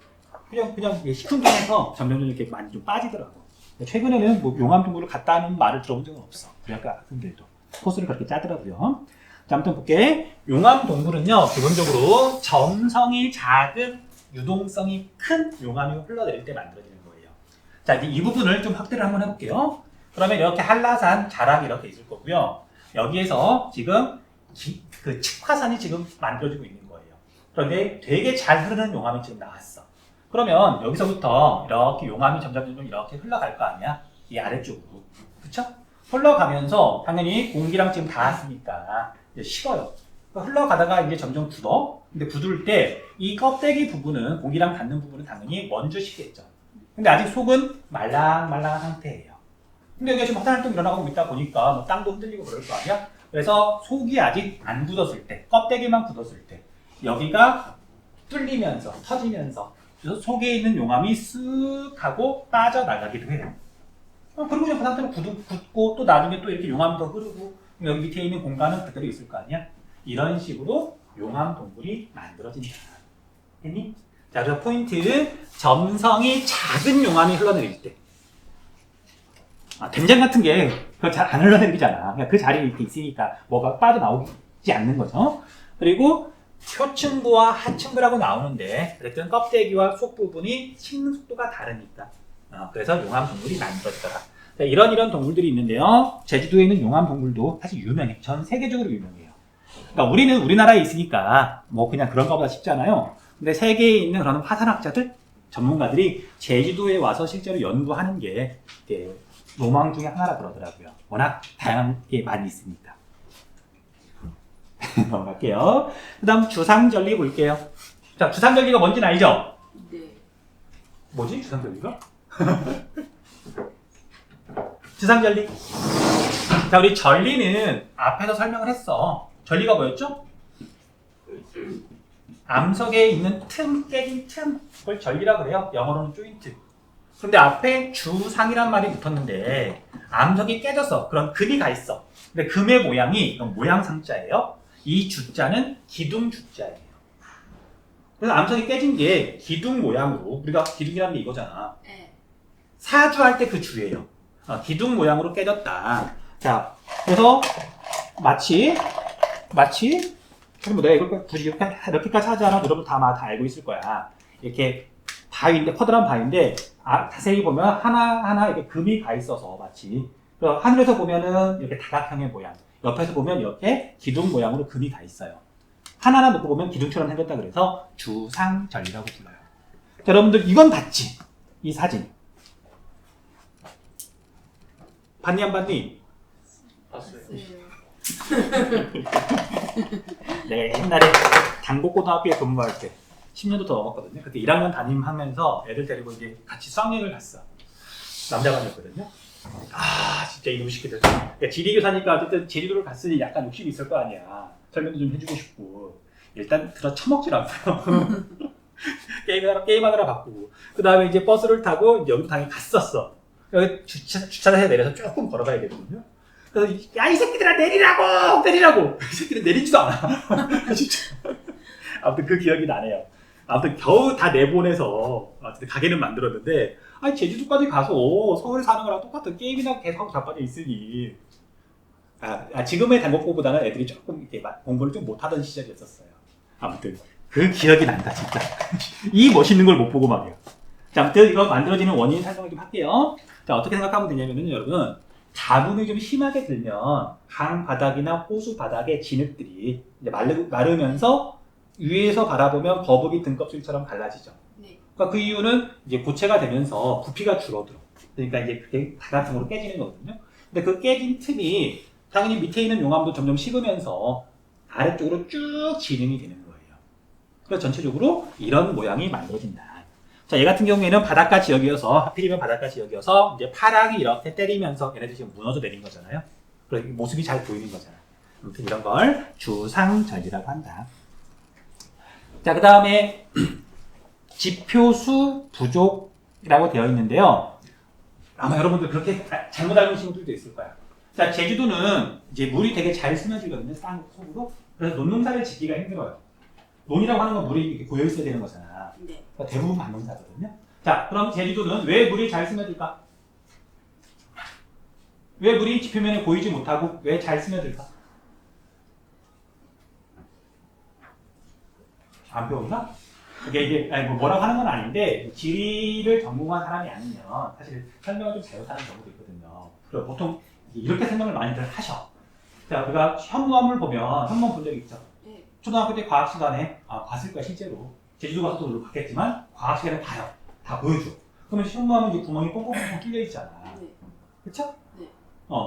그냥 시큰둥해서 점점 이렇게 많이 좀 빠지더라고. 최근에는 뭐 용암동굴을 갔다 하는 말을 들어본 적은 없어. 우리 학교 학생들도 코스를 그렇게 짜더라고요. 자, 아무튼 볼게. 용암동굴은요 기본적으로 점성이 작은 유동성이 큰 용암이 흘러내릴 때 만들어지는 거예요. 자, 이제 이 부분을 좀 확대를 한번 해볼게요. 그러면 이렇게 한라산 자락이 이렇게 있을 거고요. 여기에서 지금 그 측화산이 지금 만들어지고 있는 거예요. 그런데 되게 잘 흐르는 용암이 지금 나왔어. 그러면 여기서부터 이렇게 용암이 점점 이렇게 흘러갈 거 아니야? 이 아래쪽으로. 그쵸? 흘러가면서 당연히 공기랑 지금 닿았으니까 이제 식어요. 흘러가다가 이제 점점 굳어. 근데 굳을 때 이 껍데기 부분은 공기랑 닿는 부분은 당연히 먼저 식겠죠. 근데 아직 속은 말랑말랑한 상태예요. 근데 여기가 지금 화산활동 일어나고 있다 보니까 뭐 땅도 흔들리고 그럴 거 아니야? 그래서 속이 아직 안 굳었을 때, 껍데기만 굳었을 때 여기가 뚫리면서 터지면서 그래서 속에 있는 용암이 쓱 하고 빠져나가기도 해요. 그리고 이제 그 상태로 굳고 또 나중에 또 이렇게 용암이 더 흐르고 여기 밑에 있는 공간은 그대로 있을 거 아니야? 이런 식으로 용암 동굴이 만들어진다. 됐니? 자, 그래서 포인트 점성이 작은 용암이 흘러내릴 때. 된장 같은 게 잘 안 흘러내리잖아. 그냥 그 자리에 이렇게 있으니까 뭐가 빠져나오지 않는 거죠. 그리고 표층부와 하층부라고 나오는데 어쨌든 껍데기와 속 부분이 식는 속도가 다르니까 그래서 용암 동물이 만들어지더라. 자, 이런 동물들이 있는데요. 제주도에 있는 용암 동물도 사실 유명해. 전 세계적으로 유명해요. 그러니까 우리는 우리나라에 있으니까 뭐 그냥 그런 거보다 쉽잖아요. 근데 세계에 있는 그런 화산학자들, 전문가들이 제주도에 와서 실제로 연구하는 게 로망 중에 하나라 그러더라고요. 워낙 다양한 게 많이 있으니까. 넘어갈게요. 그 다음 주상절리 볼게요. 자, 주상절리가 뭔지는 알죠? 네. 뭐지? 주상절리가? 주상절리. 자, 우리 전리는 앞에서 설명을 했어. 전리가 뭐였죠? 암석에 있는 틈, 깨진 틈. 그걸 전리라고 그래요. 영어로는 조인트. 근데 앞에 주상이란 말이 붙었는데 암석이 깨져서 그런 금이 가 있어. 근데 금의 모양이 모양상자예요. 이 주자는 기둥 주자예요. 그래서 암석이 깨진 게 기둥 모양으로, 우리가 기둥이라는 게 이거잖아. 네. 사주할 때 그 주예요. 기둥 모양으로 깨졌다. 자, 그래서 마치 뭐 내가 이걸 굳이 이렇게까지 하지 않아도 여러분 다 알고 있을 거야. 이렇게 바위인데, 커다란 바위인데, 자세히 보면 하나하나 이렇게 금이 가 있어서 마치. 하늘에서 보면은 이렇게 다각형의 모양. 옆에서 보면 이렇게 기둥 모양으로 금이 가 있어요. 하나하나 놓고 보면 기둥처럼 생겼다 그래서 주상절리라고 불러요. 자, 여러분들 이건 봤지? 이 사진. 봤니 안 봤니? 봤어요. 내가 옛날에 당곡고등학교에 근무할 때 10년도 더 넘었거든요. 그때 1학년 담임하면서 애들 데리고 이제 같이 수학여행을 갔어. 남자반이었거든요. 진짜 이놈 새끼들. 그러니까 지리교사니까 어쨌든 제주도를 갔으니 약간 욕심이 있을 거 아니야. 설명도 좀 해주고 싶고. 일단 들어 처먹질 않고요. 게임하느라 바쁘고. 그 다음에 이제 버스를 타고 이제 여기로 당연히 갔었어. 여기 주차장에 내려서 조금 걸어가야 되거든요. 그래서 야, 이 새끼들아 내리라고! 이 새끼들 내리지도 않아. 진짜. 아무튼 그 기억이 나네요. 아무튼 겨우 다 내보내서 가게는 만들었는데 제주도까지 가서 서울에 사는 거랑 똑같은 게임이나 계속 자빠져 있으니 지금의 당국보다는 애들이 조금 이렇게 공부를 좀 못하던 시절이었었어요. 아무튼 그 기억이 난다 진짜. 이 멋있는 걸 못 보고 말이에요. 자, 아무튼 이거 만들어지는 원인 설명을 좀 할게요. 자, 어떻게 생각하면 되냐면은 여러분, 가뭄이 좀 심하게 들면 강 바닥이나 호수 바닥의 진흙들이 이제 마르면서 위에서 바라보면 거북이 등껍질처럼 갈라지죠. 네. 그러니까 그 이유는 이제 고체가 되면서 부피가 줄어들어. 그러니까 이제 그게 다각형으로 깨지는 거거든요. 근데 그 깨진 틈이 당연히 밑에 있는 용암도 점점 식으면서 아래쪽으로 쭉 진행이 되는 거예요. 그래서 전체적으로 이런 모양이 만들어진다. 자, 얘 같은 경우에는 바닷가 지역이어서, 하필이면 바닷가 지역이어서 이제 파랑이 이렇게 때리면서 얘네들이 지금 무너져 내린 거잖아요. 그래서 모습이 잘 보이는 거잖아요. 아무튼 이런 걸 주상절리라고 한다. 자, 그 다음에 지표수 부족이라고 되어 있는데요. 아마 여러분들 그렇게 잘못 알고 계신 분들도 있을 거야. 자, 제주도는 이제 물이 되게 잘 스며들거든요. 땅 속으로. 그래서 논농사를 짓기가 힘들어요. 논이라고 하는 건 물이 이렇게 고여 있어야 되는 거잖아. 네. 그러니까 대부분 반농사거든요. 자, 그럼 제주도는 왜 물이 잘 스며들까? 왜 물이 지표면에 고이지 못하고 왜 잘 스며들까? 안 배웠나? 이게 뭐라고 하는 건 아닌데 지리를 전공한 사람이 아니면 사실 설명을 좀 잘못하는 경우도 있거든요. 그리고 보통 이렇게 설명을 많이들 하셔. 자, 우리가 현무암을 보면 현무암 본 적 있죠? 네. 초등학교 때 과학 시간에 봤을 거야 실제로. 제주도 가서도 물론 봤겠지만 과학 시간에 봐요. 다 보여줘. 그러면 현무암은 이제 구멍이 뽕뽕뽕 뚫려 있잖아. 네. 그쵸? 네.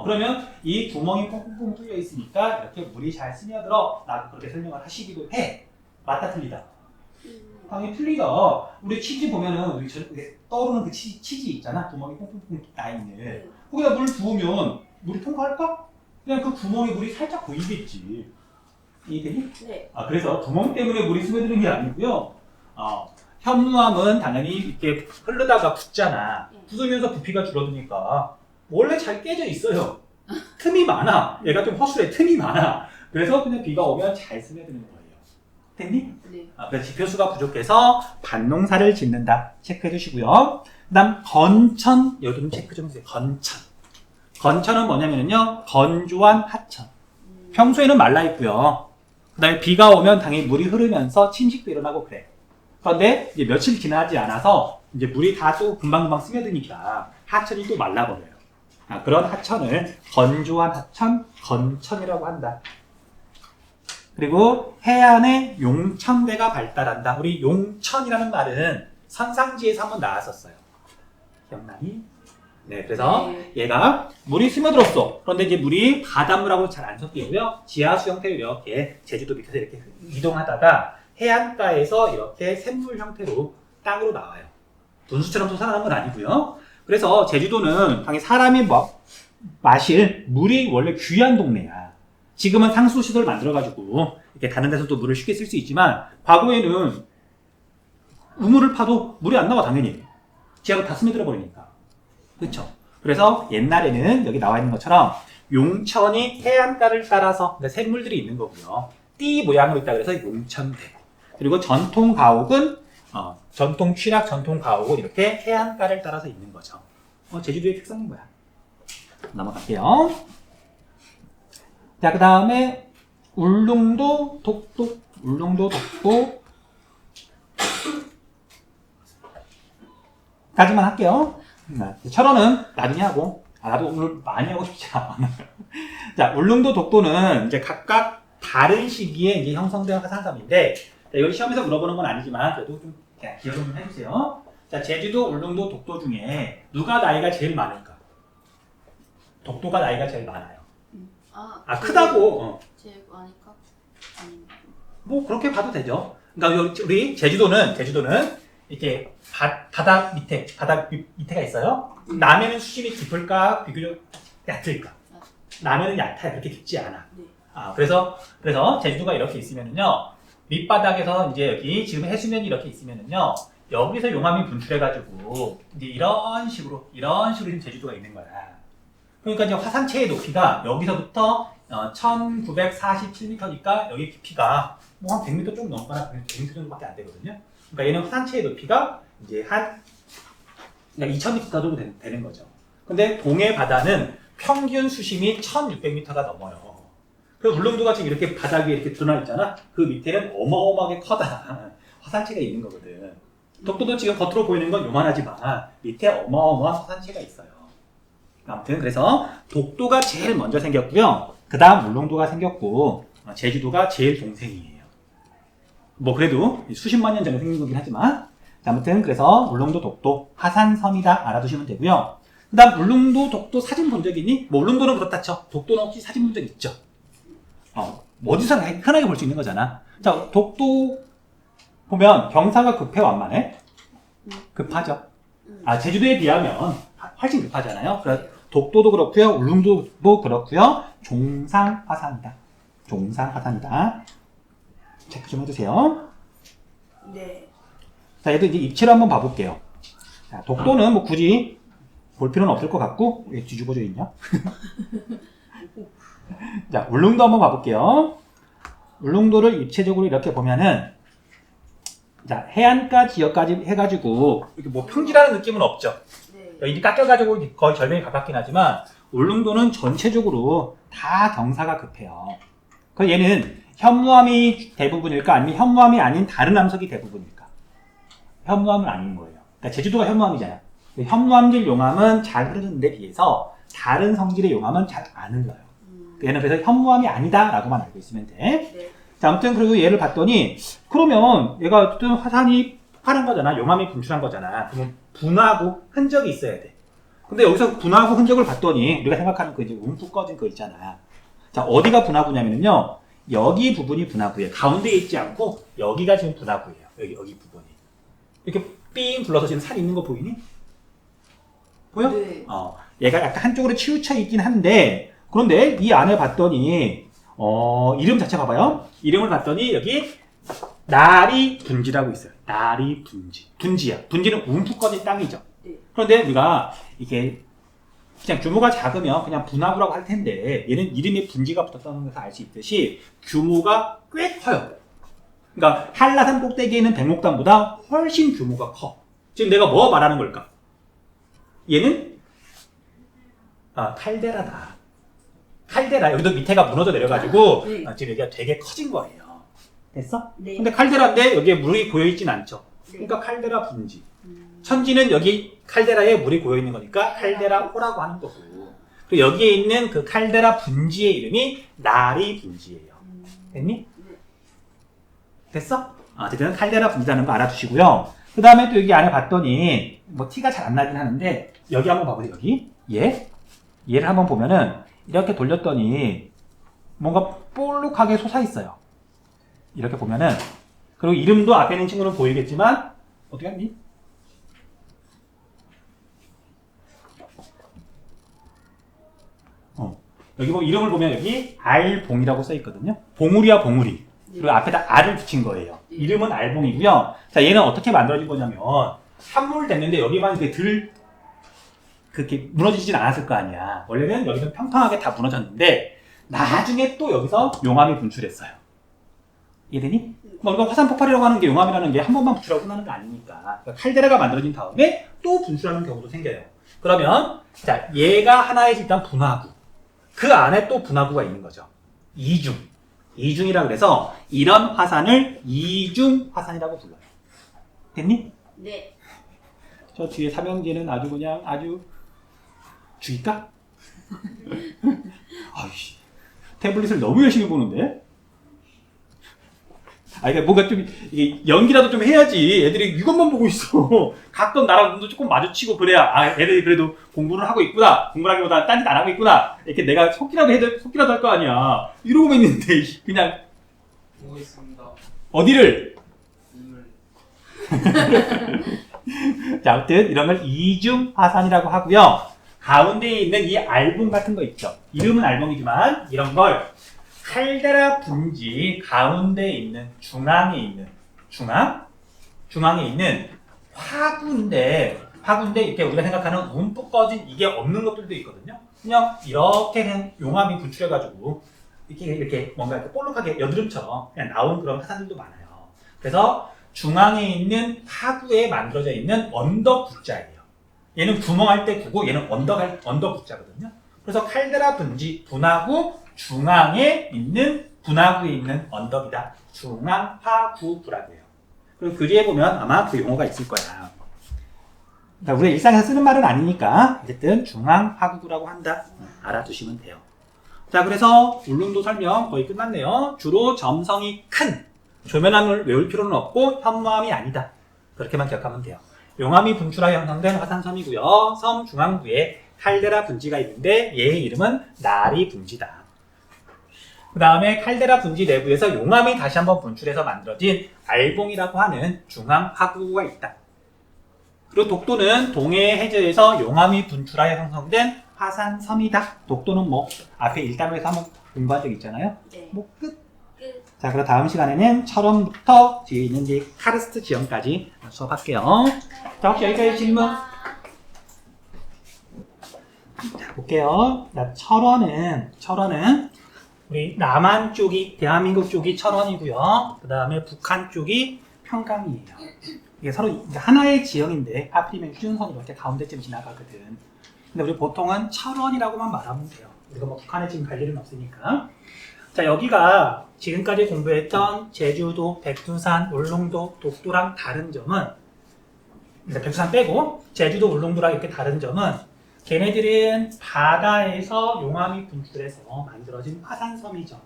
그러면 이 구멍이 뽕뽕뽕 뚫려 있으니까 이렇게 물이 잘 스며들어. 나도 그렇게 설명을 하시기도 해. 맞다 틀리다. 당연히 틀리다. 우리 치즈 보면은 우리 떠오르는 그 치즈 있잖아. 구멍이 뽕뽕뽕 나 있는. 네. 거기다 물 부으면 물이 통과할까? 그냥 그 구멍에 물이 살짝 고이겠지. 이해되니? 네. 그래서 구멍 때문에 물이 스며드는 게 아니고요. 현무암은 당연히 이렇게 흐르다가 굳잖아. 굳으면서 부피가 줄어드니까 원래 잘 깨져 있어요. 틈이 많아. 얘가 좀 허술해. 틈이 많아. 그래서 그냥 비가 오면 잘 스며드는 거예요. 됐니? 네. 그래서 지표수가 부족해서 반농사를 짓는다. 체크해 주시고요. 그 다음 건천, 여기 좀 체크 좀 해주세요. 건천. 건천은 뭐냐면요. 건조한 하천. 평소에는 말라 있고요. 그 다음에 비가 오면 당연히 물이 흐르면서 침식도 일어나고 그래. 그런데 이제 며칠 지나지 않아서 이제 물이 다 또 금방금방 스며드니까 하천이 또 말라버려요. 그런 하천을 건조한 하천, 건천이라고 한다. 그리고 해안에 용천대가 발달한다. 우리 용천이라는 말은 선상지에서 한번 나왔었어요. 기억나니? 네, 그래서 네. 얘가 물이 스며들었어. 그런데 이제 물이 바닷물하고 잘 안 섞이고요. 지하수 형태로 이렇게 제주도 밑에서 이렇게 이동하다가 해안가에서 이렇게 샘물 형태로 땅으로 나와요. 분수처럼 솟아나는 건 아니고요. 그래서 제주도는 당연히 사람이 마실 물이 원래 귀한 동네야. 지금은 상수시설 만들어가지고 이렇게 다른 데서도 물을 쉽게 쓸 수 있지만 과거에는 우물을 파도 물이 안 나와 당연히. 지하로 다 스며들어 버리니까. 그렇죠? 그래서 옛날에는 여기 나와 있는 것처럼 용천이 해안가를 따라서 샘물들이 있는 거고요. 띠 모양으로 있다 그래서 용천대. 그리고 전통 가옥은 전통 취락, 전통 가옥은 이렇게 해안가를 따라서 있는 거죠. 제주도의 특성인 거야. 넘어갈게요. 자, 그 다음에 울릉도, 독도, 울릉도, 독도 까지만 할게요. 철원은 나중에 하고, 나도 오늘 많이 하고 싶지 않아. 자, 울릉도, 독도는 이제 각각 다른 시기에 이제 형성된 화산섬인데, 여기 시험에서 물어보는 건 아니지만, 그래도 좀 기억 좀 해주세요. 자, 제주도, 울릉도, 독도 중에 누가 나이가 제일 많을까? 독도가 나이가 제일 많아요. 크다고. 제일 많으니까 아닌가. 뭐 그렇게 봐도 되죠. 그러니까 우리 제주도는 이렇게 바닥 밑에가 있어요. 남해는 수심이 깊을까 비교적 얕을까? 남해는 얕아요. 그렇게 깊지 않아. 네. 그래서 제주도가 이렇게 있으면은요, 밑바닥에서 이제 여기 지금 해수면이 이렇게 있으면은요, 여기서 용암이 분출해가지고 이제 이런 식으로 지금 제주도가 있는 거야. 그러니까 이제 화산체의 높이가 여기서부터 1947m니까 여기 깊이가 뭐 한 100m 좀 넘거나 100m 정도밖에 안 되거든요. 그러니까 얘는 화산체의 높이가 이제 한 2000m 정도 되는 거죠. 근데 동해 바다는 평균 수심이 1600m가 넘어요. 그래서 울릉도가 지금 이렇게 바닥에 이렇게 드러나 있잖아. 그 밑에는 어마어마하게 커다란 화산체가 있는 거거든. 독도도 지금 겉으로 보이는 건 요만하지만 밑에 어마어마한 화산체가 있어요. 아무튼 그래서 독도가 제일 먼저 생겼고요. 그 다음 울릉도가 생겼고 제주도가 제일 동생이에요. 뭐 그래도 수십만 년 전에 생긴 거긴 하지만 아무튼 그래서 울릉도, 독도, 화산섬이다 알아두시면 되고요. 그 다음 울릉도, 독도 사진 본 적 있니? 뭐 울릉도는 그렇다 쳐. 독도는 혹시 사진 본 적 있죠? 어디서 흔하게 볼 수 있는 거잖아. 자, 독도 보면 경사가 급해 완만해? 급하죠. 제주도에 비하면 훨씬 급하잖아요. 그래서 독도도 그렇고요, 울릉도도 그렇고요. 종상화산이다. 종상화산이다. 체크 좀 해주세요. 네. 자, 얘도 이제 입체로 한번 봐볼게요. 자, 독도는 뭐 굳이 볼 필요는 없을 것 같고, 왜 뒤집어져 있냐? 자, 울릉도 한번 봐볼게요. 울릉도를 입체적으로 이렇게 보면은, 자, 해안가 지역까지 해가지고, 이렇게 뭐 평지라는 느낌은 없죠. 네. 이게 깎여가지고 거의 절벽에 가깝긴 하지만, 울릉도는 전체적으로 다 경사가 급해요. 그래서 얘는 현무암이 대부분일까? 아니면 현무암이 아닌 다른 암석이 대부분일까? 현무암은 아닌 거예요. 그러니까 제주도가 현무암이잖아요. 현무암질 용암은 잘 흐르는 데 비해서 다른 성질의 용암은 잘 안 흘러요. 얘는 그래서 현무암이 아니다라고만 알고 있으면 돼. 네. 자, 아무튼 그리고 얘를 봤더니 그러면 얘가 어쨌든 화산이 폭발한 거잖아. 용암이 분출한 거잖아. 그러면 분화하고 흔적이 있어야 돼. 근데 여기서 분화하고 흔적을 봤더니 우리가 생각하는 그 이제 움푹 꺼진 거 있잖아. 자, 어디가 분화구냐면요. 여기 부분이 분화구예요. 가운데에 있지 않고 여기가 지금 분화구예요. 여기 부분이. 이렇게 삥 둘러서 지금 산 있는 거 보이니? 보여? 네. 얘가 약간 한쪽으로 치우쳐 있긴 한데 그런데 이 안에 봤더니 이름 자체 봐봐요. 이름을 봤더니 여기 나리 분지라고 있어요. 나리 분지. 분지야. 분지는 움푹 꺼진 땅이죠. 네. 그런데 우리가 이게 그냥 규모가 작으면 그냥 분화구라고 할 텐데 얘는 이름에 분지가 붙었다는 것을 알 수 있듯이 규모가 꽤 커요. 그러니까 한라산 꼭대기에 있는 백록담보다 훨씬 규모가 커. 지금 내가 뭐 말하는 걸까? 얘는 칼데라다. 칼데라. 여기도 밑에가 무너져 내려가지고 네. 지금 여기가 되게 커진 거예요. 됐어? 네. 근데 칼데라인데 여기에 물이 고여있진 않죠. 네. 그러니까 칼데라 분지. 천지는 여기 칼데라에 물이 고여있는 거니까 칼데라호라고 하는 거고. 그리고 여기에 있는 그 칼데라 분지의 이름이 나리 분지예요. 됐니? 네. 됐어? 어쨌든 칼데라 분지라는 거 알아두시고요. 그 다음에 또 여기 안에 봤더니 뭐 티가 잘 안 나긴 하는데 여기 한번 봐보세요. 여기 얘를 한번 보면은 이렇게 돌렸더니 뭔가 볼록하게 솟아있어요. 이렇게 보면은. 그리고 이름도 앞에 있는 친구는 보이겠지만 어떻게 하니? 여기 뭐 이름을 보면 여기 알봉이라고 써있거든요. 봉우리야 봉우리. 그리고 앞에다 알을 붙인 거예요. 이름은 알봉이고요. 자, 얘는 어떻게 만들어진 거냐면 한물 됐는데 여기만 그렇게 무너지진 않았을 거 아니야. 원래는 여기는 평평하게 다 무너졌는데 나중에 또 여기서 용암이 분출했어요. 이해되니? 뭐 우리가 화산 폭발이라고 하는 게 용암이라는 게 한 번만 분출하고 끝나는 거 아니니까. 그러니까 칼데라가 만들어진 다음에 또 분출하는 경우도 생겨요. 그러면 자, 얘가 하나의 일단 분화구. 그 안에 또 분화구가 있는 거죠. 이중이라 그래서 이런 화산을 이중 화산이라고 불러요. 됐니? 네. 저 뒤에 삼형제는 아주 그냥 아주 죽일까? 아이씨, 태블릿을 너무 열심히 보는데? 그러니까 뭔가 좀 이게 연기라도 좀 해야지. 애들이 이것만 보고 있어. 가끔 나랑 눈도 조금 마주치고 그래야 애들이 그래도 공부를 하고 있구나. 공부를 하기보다 딴짓 안 하고 있구나. 이렇게 내가 속기라도 할 거 아니야. 이러고만 있는데 그냥 보고 있습니다. 어디를? 님을. 자, 아무튼 이런 걸 이중 화산이라고 하고요. 가운데에 있는 이 알봉 같은 거 있죠. 이름은 알봉이지만 이런 걸 칼데라 분지 가운데에 있는 중앙에 있는 화구인데 이렇게 우리가 생각하는 움푹 꺼진 이게 없는 것들도 있거든요. 그냥 이렇게 그냥 용암이 분출해가지고 이렇게 뭔가 이렇게 볼록하게 여드름처럼 그냥 나온 그런 화산들도 많아요. 그래서 중앙에 있는 화구에 만들어져 있는 언덕 구자예요. 얘는 구멍할 때 구고 얘는 언덕 구자거든요. 그래서 칼데라 분지 분화구 중앙에 있는 분화구에 있는 언덕이다. 중앙화구부라고 해요. 그리고 그 뒤에 보면 아마 그 용어가 있을 거야. 그러니까 우리가 일상에서 쓰는 말은 아니니까 어쨌든 중앙화구부라고 한다. 알아두시면 돼요. 자, 그래서 울릉도 설명 거의 끝났네요. 주로 점성이 큰 조면암을 외울 필요는 없고 현무암이 아니다. 그렇게만 기억하면 돼요. 용암이 분출하여 형성된 화산섬이고요. 섬 중앙부에 칼데라 분지가 있는데 얘의 이름은 나리 분지다. 그 다음에 칼데라 분지 내부에서 용암이 다시 한번 분출해서 만들어진 알봉이라고 하는 중앙화구가 있다. 그리고 독도는 동해 해저에서 용암이 분출하여 형성된 화산섬이다. 독도는 뭐 앞에 1단원에서 한번 공부한 적 있잖아요. 네. 뭐 끝. 끝. 자, 그럼 다음 시간에는 철원부터 뒤에 있는 이제 카르스트 지형까지 수업할게요. 자, 혹시 여기까지 질문? 자, 볼게요. 자, 철원은 우리 남한 쪽이 대한민국 쪽이 철원이고요. 그 다음에 북한 쪽이 평강이에요. 이게 서로 하나의 지형인데 하필이면 휴전선이 이렇게 가운데쯤 지나가거든. 근데 우리 보통은 철원이라고만 말하면 돼요. 우리가 뭐 북한에 지금 갈 일은 없으니까. 자, 여기가 지금까지 공부했던 제주도, 백두산, 울릉도, 독도랑 다른 점은 백두산 빼고 제주도, 울릉도랑 이렇게 다른 점은 걔네들은 바다에서 용암이 분출해서 만들어진 화산섬이죠.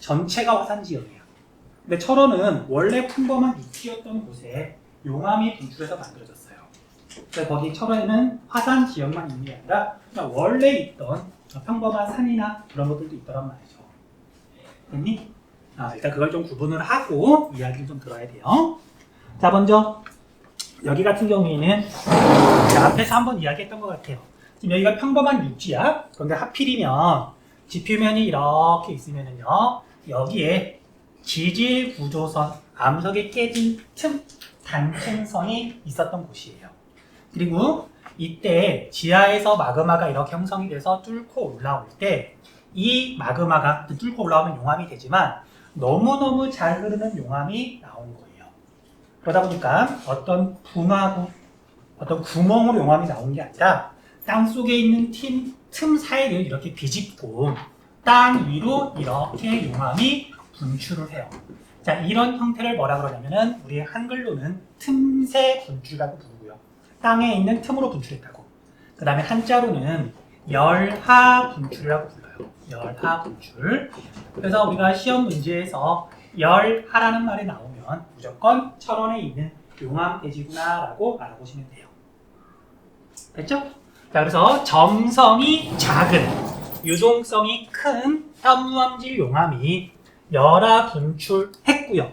전체가 화산지형이야. 근데 철원은 원래 평범한 육지였던 곳에 용암이 분출해서 만들어졌어요. 그래서 거기 철원에는 화산지형만 있는 게 아니라 그냥 원래 있던 평범한 산이나 그런 것들도 있더란 말이죠. 됐니? 일단 그걸 좀 구분을 하고 이야기를 좀 들어야 돼요. 자, 먼저 여기 같은 경우에는 앞에서 한번 이야기했던 것 같아요. 지금 여기가 평범한 육지야. 그런데 하필이면 지표면이 이렇게 있으면은요, 여기에 지질 구조선, 암석이 깨진 단층선이 있었던 곳이에요. 그리고 이때 지하에서 마그마가 이렇게 형성이 돼서 뚫고 올라올 때 이 마그마가 뚫고 올라오면 용암이 되지만 너무너무 잘 흐르는 용암이 나온 거예요. 그러다 보니까 어떤 붕하고 어떤 구멍으로 용암이 나온 게 아니라 땅 속에 있는 틈 사이를 이렇게 비집고 땅 위로 이렇게 용암이 분출을 해요. 자, 이런 형태를 뭐라 그러냐면은 우리 한글로는 틈새 분출이라고 부르고요. 땅에 있는 틈으로 분출했다고. 그 다음에 한자로는 열하 분출이라고 불러요. 열하 분출. 그래서 우리가 시험 문제에서 열하라는 말이 나오면 무조건 철원에 있는 용암대지구나라고 알아보시면 돼요. 됐죠? 자, 그래서 점성이 작은, 유동성이 큰 현무암질 용암이 열하 분출했고요.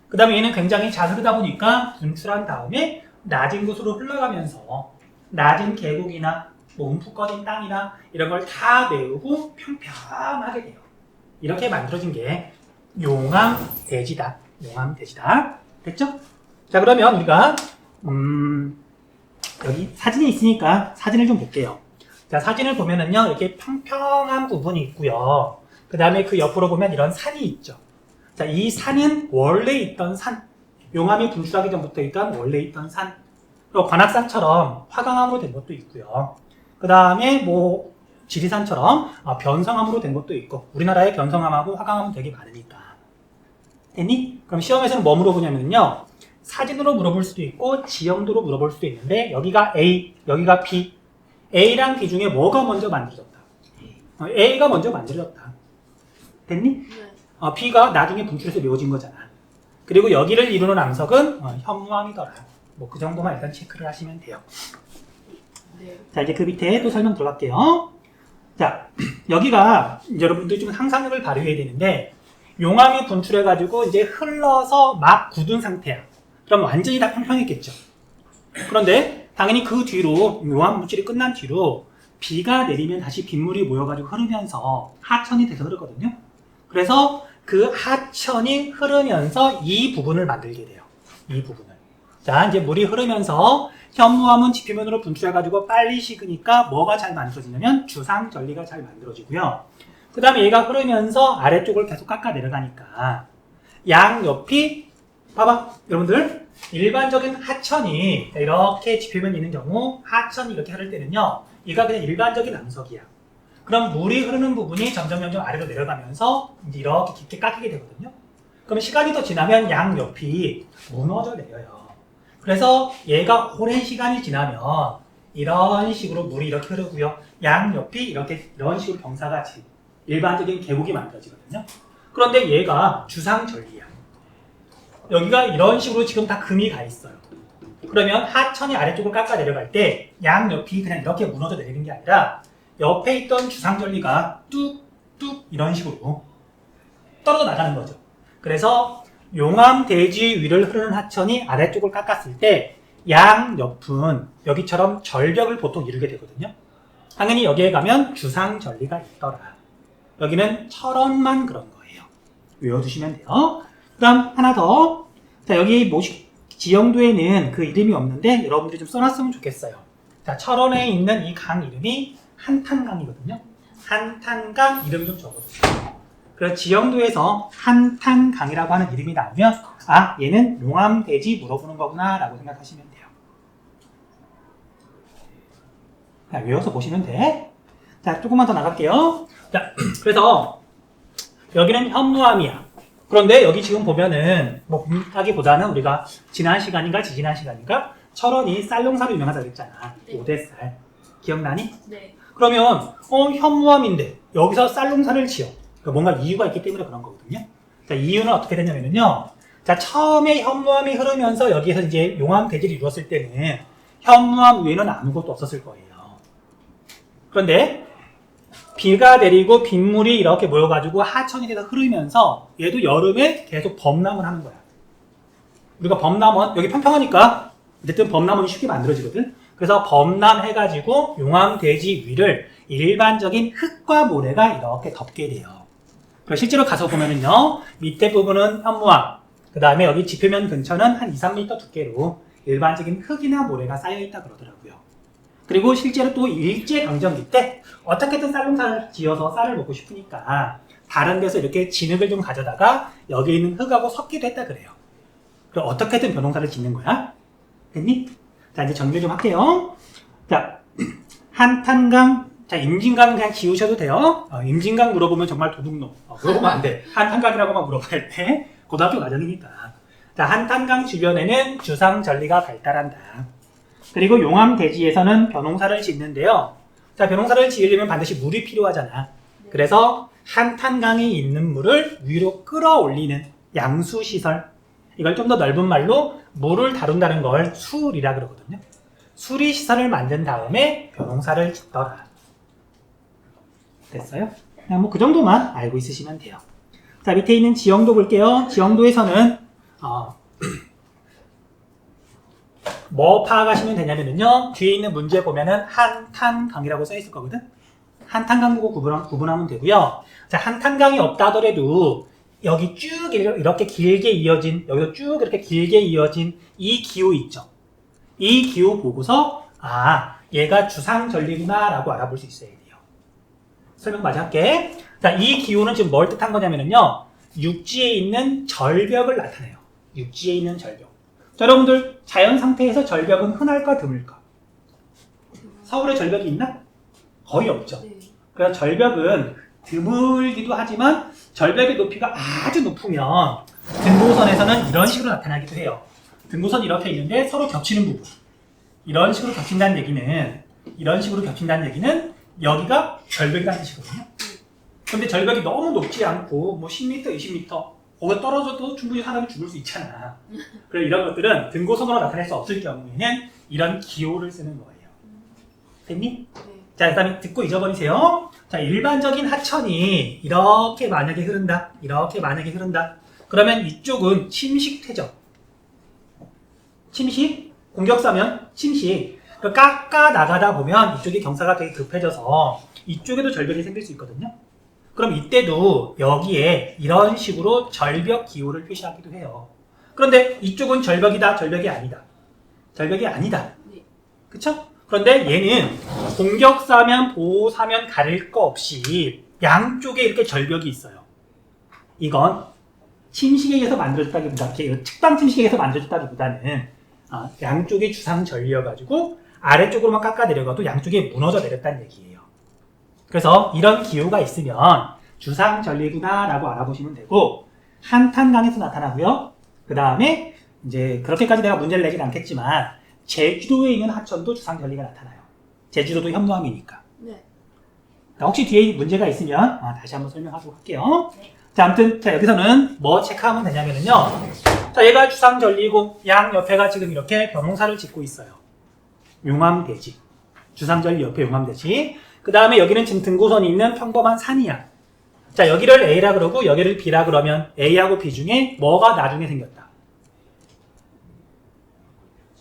그 다음에 얘는 굉장히 잘 흐르다 보니까 분출한 다음에 낮은 곳으로 흘러가면서 낮은 계곡이나 움푹 꺼진 땅이나 이런 걸 다 메우고 평평하게 돼요. 이렇게 만들어진 게 용암대지다. 용암대지다. 됐죠? 자, 그러면 우리가 여기 사진이 있으니까 사진을 좀 볼게요. 자, 사진을 보면은요, 이렇게 평평한 부분이 있고요. 그 다음에 그 옆으로 보면 이런 산이 있죠. 자, 이 산은 원래 있던 산, 용암이 분출하기 전부터 있던 원래 있던 산, 그리고 관악산처럼 화강암으로 된 것도 있고요. 그 다음에 뭐 지리산처럼 변성암으로 된 것도 있고, 우리나라에 변성암하고 화강암은 되게 많으니까. 됐니? 그럼 시험에서는 뭐 물어보냐면요, 사진으로 물어볼 수도 있고 지형도로 물어볼 수도 있는데, 여기가 A, 여기가 B. A랑 B 중에 뭐가 먼저 만들어졌다? A가 먼저 만들어졌다. 됐니? 네. B가 나중에 분출해서 메워진 거잖아. 그리고 여기를 이루는 암석은 현무암이더라. 뭐 그 정도만 일단 체크를 하시면 돼요. 네. 자, 이제 그 밑에 또 설명 들어갈게요. 자, 여기가 여러분들이 좀 상상력을 발휘해야 되는데, 용암이 분출해가지고 이제 흘러서 막 굳은 상태야. 그럼 완전히 다 평평했겠죠. 그런데 당연히 그 뒤로 용암 분출이 끝난 뒤로 비가 내리면 다시 빗물이 모여가지고 흐르면서 하천이 돼서 흐르거든요. 그래서 그 하천이 흐르면서 이 부분을 만들게 돼요. 이 부분을. 자, 이제 물이 흐르면서 현무암은 지표면으로 분출해가지고 빨리 식으니까 뭐가 잘 만들어지냐면 주상절리가 잘 만들어지고요. 그 다음에 얘가 흐르면서 아래쪽을 계속 깎아 내려가니까 양옆이, 봐봐 여러분들, 일반적인 하천이 이렇게 지표면이 있는 경우 하천이 이렇게 흐를 때는요, 얘가 그냥 일반적인 암석이야. 그럼 물이 흐르는 부분이 점점 아래로 내려가면서 이제 이렇게 깊게 깎이게 되거든요. 그럼 시간이 더 지나면 양옆이 무너져 내려요. 그래서 얘가 오랜 시간이 지나면 이런 식으로 물이 이렇게 흐르고요, 양옆이 이런 식으로 경사같이 일반적인 계곡이 만들어지거든요. 그런데 얘가 주상절리야. 여기가 이런 식으로 지금 다 금이 가 있어요. 그러면 하천이 아래쪽을 깎아 내려갈 때 양옆이 그냥 이렇게 무너져 내리는 게 아니라 옆에 있던 주상절리가 뚝뚝 이런 식으로 떨어져 나가는 거죠. 그래서 용암대지 위를 흐르는 하천이 아래쪽을 깎았을 때 양옆은 여기처럼 절벽을 보통 이루게 되거든요. 당연히 여기에 가면 주상절리가 있더라. 여기는 철원만 그런 거예요. 외워두시면 돼요. 그 다음 하나 더. 자, 여기 지형도에는 그 이름이 없는데 여러분들이 좀 써놨으면 좋겠어요. 자, 철원에 있는 이 강 이름이 한탄강이거든요. 한탄강 이름 좀 적어주세요. 그래서 지형도에서 한탄강이라고 하는 이름이 나오면 아, 얘는 용암대지 물어보는 거구나 라고 생각하시면 돼요. 자, 외워서 보시면 돼. 자, 조금만 더 나갈게요. 자, 그래서 여기는 현무암이야. 그런데 여기 지금 보면은 뭐 하기보다는 우리가 지난 시간인가 지지난 시간인가 철원이 쌀농사로 유명하다고 했잖아. 네. 오대쌀. 기억나니? 네. 그러면 현무암인데 여기서 쌀농사를 지어. 그러니까 뭔가 이유가 있기 때문에 그런 거거든요. 자, 이유는 어떻게 되냐면요. 자, 처음에 현무암이 흐르면서 여기에서 이제 용암대지를 이루었을 때는 현무암 외에는 아무것도 없었을 거예요. 그런데 비가 내리고 빗물이 이렇게 모여가지고 하천이 돼서 흐르면서 얘도 여름에 계속 범람을 하는 거야. 우리가 범람은 여기 평평하니까 어쨌든 범람은 쉽게 만들어지거든. 그래서 범람해가지고 용암대지 위를 일반적인 흙과 모래가 이렇게 덮게 돼요. 그리고 실제로 가서 보면은요, 밑에 부분은 현무암, 그 다음에 여기 지표면 근처는 한 2, 3m 두께로 일반적인 흙이나 모래가 쌓여있다 그러더라고요. 그리고 실제로 또 일제강점기 때 어떻게든 쌀농사를 지어서 쌀을 먹고 싶으니까 다른 데서 이렇게 진흙을 좀 가져다가 여기 있는 흙하고 섞기도 했다 그래요. 그럼 어떻게든 변홍사를 짓는 거야. 됐니? 자, 이제 정리 좀 할게요. 자, 한탄강. 자, 임진강 그냥 지우셔도 돼요. 임진강 물어보면 정말 도둑놈. 물어보면 안 돼. 한탄강이라고만 물어봐야 돼. 고등학교 과정이니까. 자, 한탄강 주변에는 주상전리가 발달한다. 그리고 용암대지에서는 변홍사를 짓는데요. 자, 변홍사를 지으려면 반드시 물이 필요하잖아. 그래서 한탄강에 있는 물을 위로 끌어올리는 양수시설. 이걸 좀 더 넓은 말로 물을 다룬다는 걸 수리라 그러거든요. 수리시설을 만든 다음에 변홍사를 짓더라. 됐어요? 그냥 뭐 그 정도만 알고 있으시면 돼요. 자, 밑에 있는 지형도 볼게요. 지형도에서는 뭐 파악하시면 되냐면요. 뒤에 있는 문제 보면은 한탄강이라고 써 있을 거거든. 한탄강 보고 구분하면 되고요. 자, 한탄강이 없다 하더라도 여기 쭉 이렇게 길게 이어진, 여기서 쭉 이렇게 길게 이어진 이 기호 있죠. 이 기호 보고서 얘가 주상전리구나 라고 알아볼 수 있어야 돼요. 설명 마저 할게. 자, 이 기호는 지금 뭘 뜻한 거냐면요. 육지에 있는 절벽을 나타내요. 육지에 있는 절벽. 자, 여러분들 자연 상태에서 절벽은 흔할까 드물까? 서울에 절벽이 있나? 거의 없죠. 네. 그래서 절벽은 드물기도 하지만 절벽의 높이가 아주 높으면 등고선에서는 이런 식으로 나타나기도 해요. 등고선이 이렇게 있는데 서로 겹치는 부분. 이런 식으로 겹친다는 얘기는 여기가 절벽이라는 뜻이거든요. 근데 절벽이 너무 높지 않고 뭐 10m, 20m 거기 떨어져도 충분히 사람이 죽을 수 있잖아. 그래서 이런 것들은 등고선으로 나타낼 수 없을 경우에는 이런 기호를 쓰는 거예요. 됐니? 네. 자, 일단 듣고 잊어버리세요. 자, 일반적인 하천이 이렇게 만약에 흐른다. 그러면 이쪽은 침식태죠. 침식? 공격사면 침식. 깎아 나가다 보면 이쪽이 경사가 되게 급해져서 이쪽에도 절벽이 생길 수 있거든요. 그럼 이때도 여기에 이런 식으로 절벽 기호를 표시하기도 해요. 그런데 이쪽은 절벽이다, 절벽이 아니다. 네. 그쵸? 그런데 얘는 공격사면 보호사면 가릴 거 없이 양쪽에 이렇게 절벽이 있어요. 이건 침식에 의해서 만들어졌다기보다, 측방 침식에 의해서 만들어졌다기보다는 양쪽이 주상전리여가지고 아래쪽으로만 깎아 내려가도 양쪽에 무너져 내렸다는 얘기예요. 그래서 이런 기호가 있으면 주상전리구나 라고 알아보시면 되고, 한탄강에서 나타나고요. 그 다음에 이제 그렇게까지 내가 문제를 내진 않겠지만 제주도에 있는 하천도 주상전리가 나타나요. 제주도도 현무암이니까. 네. 혹시 뒤에 문제가 있으면 다시 한번 설명하도록 할게요. 네. 자, 아무튼 여기서는 뭐 체크하면 되냐면요. 자, 얘가 주상전리고 양 옆에가 지금 이렇게 변홍사를 짓고 있어요. 용암대지. 주상전리 옆에 용암대지. 그 다음에 여기는 지금 등고선이 있는 평범한 산이야. 자, 여기를 A라 그러고 여기를 B라 그러면 A하고 B 중에 뭐가 나중에 생겼다?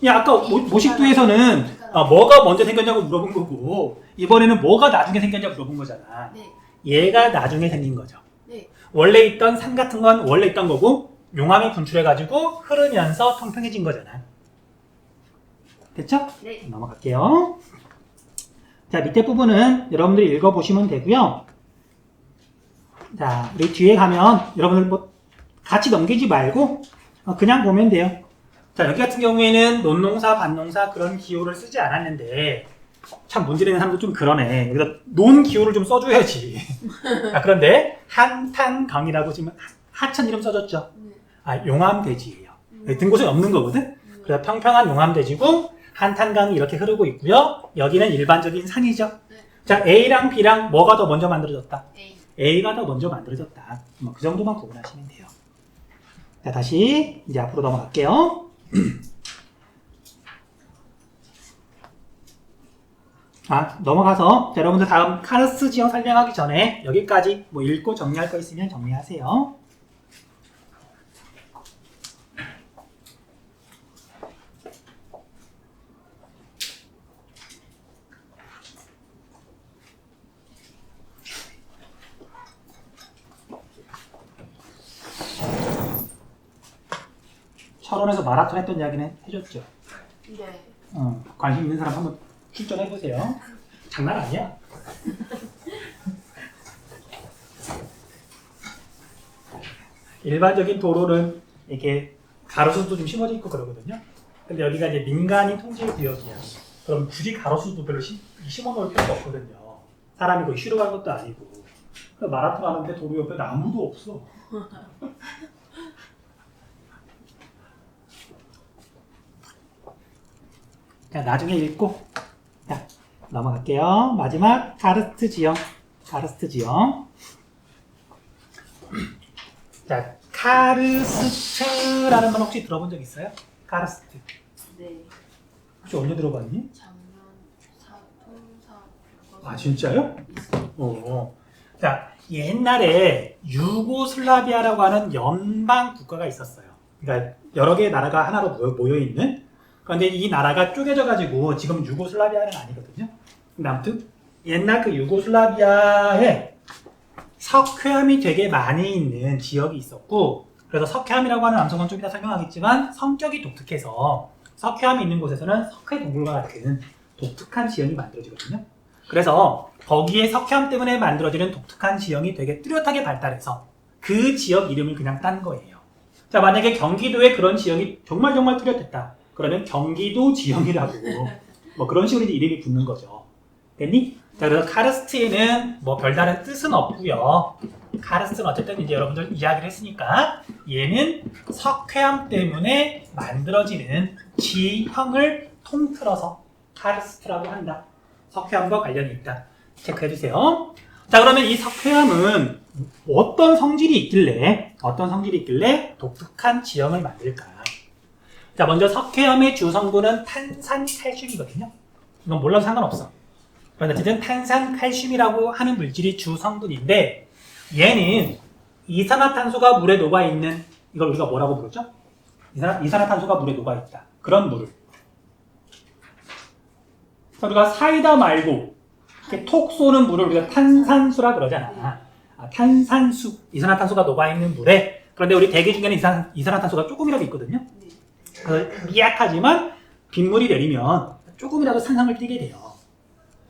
야, 아까 모식도에서는 뭐가 먼저 생겼냐고 물어본 거고, 이번에는 뭐가 나중에 생겼냐고 물어본 거잖아. 네. 얘가 나중에 생긴 거죠. 네. 원래 있던 산 같은 건 원래 있던 거고, 용암이 분출해가지고 흐르면서 통평해진 거잖아. 됐죠? 네. 넘어갈게요. 자, 밑에 부분은 여러분들이 읽어보시면 되고요. 자, 우리 뒤에 가면 여러분들 뭐 같이 넘기지 말고 그냥 보면 돼요. 자, 여기 같은 경우에는 논농사, 밭농사 그런 기호를 쓰지 않았는데 참 문제 되는 사람도 좀 그러네. 여기다 논 기호를 좀 써줘야지. 그런데 한탄강이라고 지금 하천 이름 써줬죠. 용암대지예요. 등고선이 없는 거거든. 그래서 평평한 용암대지고 한탄강이 이렇게 흐르고 있고요. 여기는 일반적인 산이죠. 자, A랑 B랑 뭐가 더 먼저 만들어졌다? A가 더 먼저 만들어졌다. 그 정도만 구분하시면 돼요. 자, 다시 이제 앞으로 넘어갈게요. 넘어가서 여러분들 다음 카르스 지형 설명하기 전에 여기까지 뭐 읽고 정리할 거 있으면 정리하세요. 철원에서 마라톤 했던 이야기는 해줬죠. 네. 관심 있는 사람 한번 출전해보세요. 장난 아니야. 일반적인 도로는 이렇게 가로수도 좀 심어져 있고 그러거든요. 근데 여기가 이제 민간인 통제 구역이야. 그럼 굳이 가로수도 별로 심어 놓을 필요가 없거든요. 사람이 거기 쉬러 간 것도 아니고. 마라톤 하는데 도로 옆에 나무도 없어. 자, 나중에 읽고. 자, 넘어갈게요. 마지막 카르스트 지형. 카르스트 지형. 자, 카르스트라는 건 혹시 들어본 적 있어요? 카르스트. 네. 혹시 언제 들어봤니? 작년 통사 아, 진짜요? 있어요. 자, 옛날에 유고슬라비아라고 하는 연방 국가가 있었어요. 그러니까 여러 개의 나라가 하나로 모여 있는. 그런데 이 나라가 쪼개져 가지고 지금 유고슬라비아는 아니거든요. 근데 아무튼 옛날 그 유고슬라비아에 석회암이 되게 많이 있는 지역이 있었고, 그래서 석회암이라고 하는 암석은 좀 이따 설명하겠지만 성격이 독특해서 석회암이 있는 곳에서는 석회동굴과 같은 독특한 지형이 만들어지거든요. 그래서 거기에 석회암 때문에 만들어지는 독특한 지형이 되게 뚜렷하게 발달해서 그 지역 이름을 그냥 딴 거예요. 자, 만약에 경기도에 그런 지형이 정말 뚜렷했다. 그러면 경기도 지형이라고 뭐 그런 식으로 이제 이름이 붙는 거죠. 됐니? 자, 그래서 카르스트에는 뭐 별다른 뜻은 없고요. 카르스트는 어쨌든 이제 여러분들 이야기를 했으니까 얘는 석회암 때문에 만들어지는 지형을 통틀어서 카르스트라고 한다. 석회암과 관련이 있다. 체크해주세요. 자, 그러면 이 석회암은 어떤 성질이 있길래 독특한 지형을 만들까? 자, 먼저 석회암의 주 성분은 탄산칼슘이거든요. 이건 몰라도 상관없어. 그런데 어쨌든 탄산칼슘이라고 하는 물질이 주 성분인데 얘는 이산화탄소가 물에 녹아있는, 이걸 우리가 뭐라고 부르죠? 이산화탄소가 물에 녹아있다. 그런 물을. 우리가 사이다 말고 이렇게 톡 쏘는 물을 우리가 탄산수라 그러잖아. 탄산수, 이산화탄소가 녹아있는 물에. 그런데 우리 대기 중에는 이산화탄소가 조금이라도 있거든요. 네. 그래서 미약하지만 빗물이 내리면 조금이라도 산성을 띠게 돼요.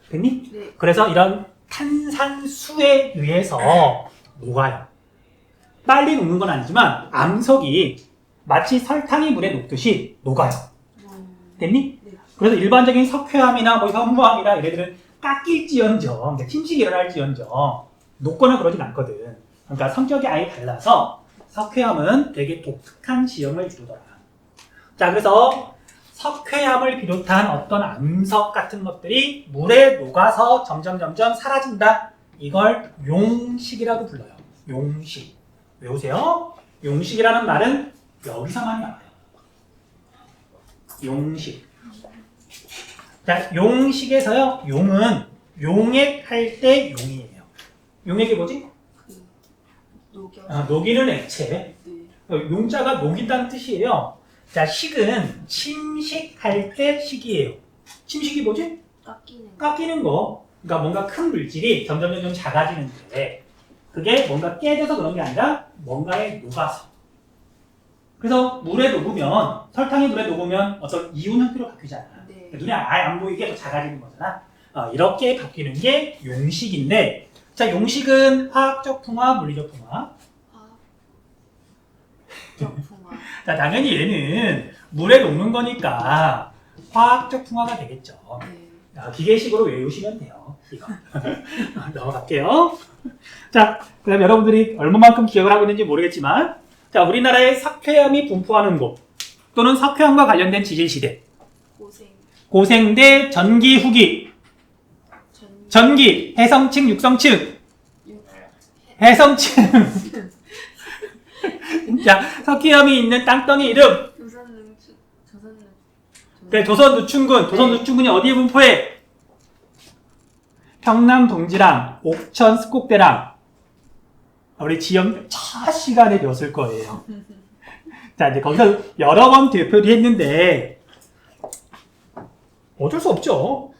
됐니? 네. 그래서 이런 탄산수에 의해서 녹아요. 빨리 녹는 건 아니지만 암석이 마치 설탕이 물에 녹듯이 녹아요. 됐니? 네. 그래서 일반적인 석회암이나 뭐 현무암이나 얘네들은 깎일지언정, 침식이 일어날지언정 녹거나 그러진 않거든. 그러니까 성격이 아예 달라서 석회암은 되게 독특한 지형을 이루더라. 자, 그래서 석회암을 비롯한 어떤 암석 같은 것들이 물에 녹아서 점점 사라진다. 이걸 용식이라고 불러요. 용식. 외우세요. 용식이라는 말은 여기서만 나와요. 용식. 자, 용식에서요. 용은 용액할 때 용이에요. 용액이 뭐지? 녹이는 액체. 네. 용자가 녹인다는 뜻이에요. 자, 식은 침식할 때 식이에요. 침식이 뭐지? 깎이는 거. 그러니까 뭔가 큰 물질이 점점 작아지는데 그게 뭔가 깨져서 그런 게 아니라 뭔가에 녹아서. 그래서 물에 녹으면, 설탕이 물에 녹으면 어떤 이온 형태로 바뀌잖아. 네. 눈에 아예 안 보이게 더 작아지는 거잖아. 이렇게 바뀌는 게 용식인데, 자, 용식은 화학적 풍화, 물리적 풍화. 자, 당연히 얘는 물에 녹는 거니까 화학적 풍화가 되겠죠. 네. 기계식으로 외우시면 돼요. 이거. 넘어갈게요. 자, 그럼 여러분들이 얼마만큼 기억을 하고 있는지 모르겠지만, 자, 우리나라의 석회암이 분포하는 곳 또는 석회암과 관련된 지질시대. 고생대, 전기, 후기. 전기, 해성층, 육성층. 해성층. 자, 석회암이 있는 땅덩이 이름. 네, 조선 누춘군. 조선 누춘군이 어디에 분포해? 평남 동지랑, 옥천 스곡대랑. 우리 지역 첫 시간에 배웠을 거예요. 자, 이제 거기서 여러 번 대표를 했는데 어쩔 수 없죠.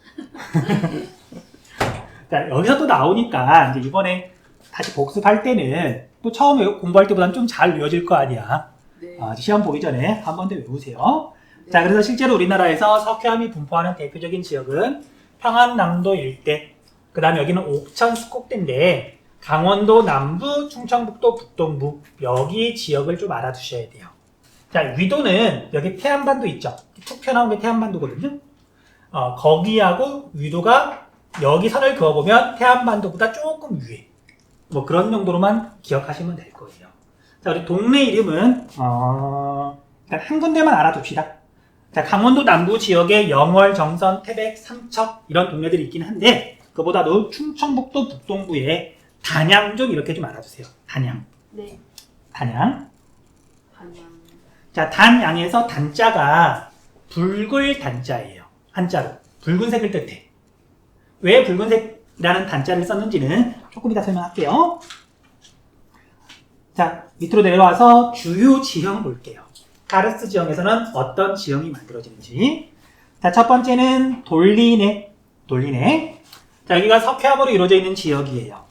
자, 여기서 또 나오니까 이제 이번에 다시 복습할 때는 또 처음에 공부할 때보다는 좀 잘 외워질 거 아니야. 네. 시험 보기 전에 한 번 더 외우세요. 네. 자, 그래서 실제로 우리나라에서 석회암이 분포하는 대표적인 지역은 평안남도 일대, 그 다음에 여기는 옥천 스곡대인데, 강원도 남부, 충청북도 북동부 여기 지역을 좀 알아두셔야 돼요. 자, 위도는 여기 태안반도 있죠. 툭 튀어나온 게 태안반도거든요. 거기하고 위도가 여기 선을 그어보면 태안반도보다 조금 위에. 뭐 그런 정도로만 기억하시면 될 거예요. 자, 우리 동네 이름은 한 군데만 알아둡시다. 자, 강원도 남부 지역에 영월, 정선, 태백, 삼척 이런 동네들이 있긴 한데 그보다도 충청북도 북동부에 단양 좀 이렇게 좀 알아두세요. 단양. 네. 단양. 반양. 자, 단양에서 단자가 붉을 단자예요. 한자로. 붉은색을 뜻해. 왜 붉은색이라는 단자를 썼는지는 조금 이따 설명할게요. 자, 밑으로 내려와서 주요 지형 볼게요. 가르스 지형에서는 어떤 지형이 만들어지는지. 자, 첫 번째는 돌리네. 돌리네. 자, 여기가 석회암으로 이루어져 있는 지역이에요.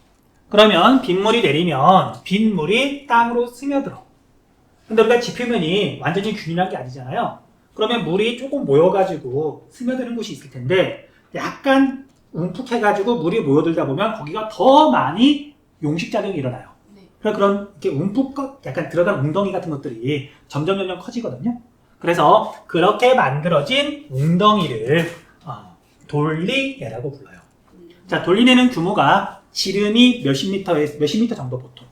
그러면 빗물이 내리면 빗물이 땅으로 스며들어. 근데 우리가 지표면이 완전히 균일한 게 아니잖아요. 그러면 물이 조금 모여가지고 스며드는 곳이 있을 텐데 약간 움푹해가지고 물이 모여들다 보면 거기가 더 많이 용식작용이 일어나요. 네. 그래서 그런 이렇게 움푹 약간 들어간 웅덩이 같은 것들이 점점 커지거든요. 그래서 그렇게 만들어진 웅덩이를 돌리네라고 불러요. 자, 돌리네는 규모가 지름이 몇십 미터 정도 보통.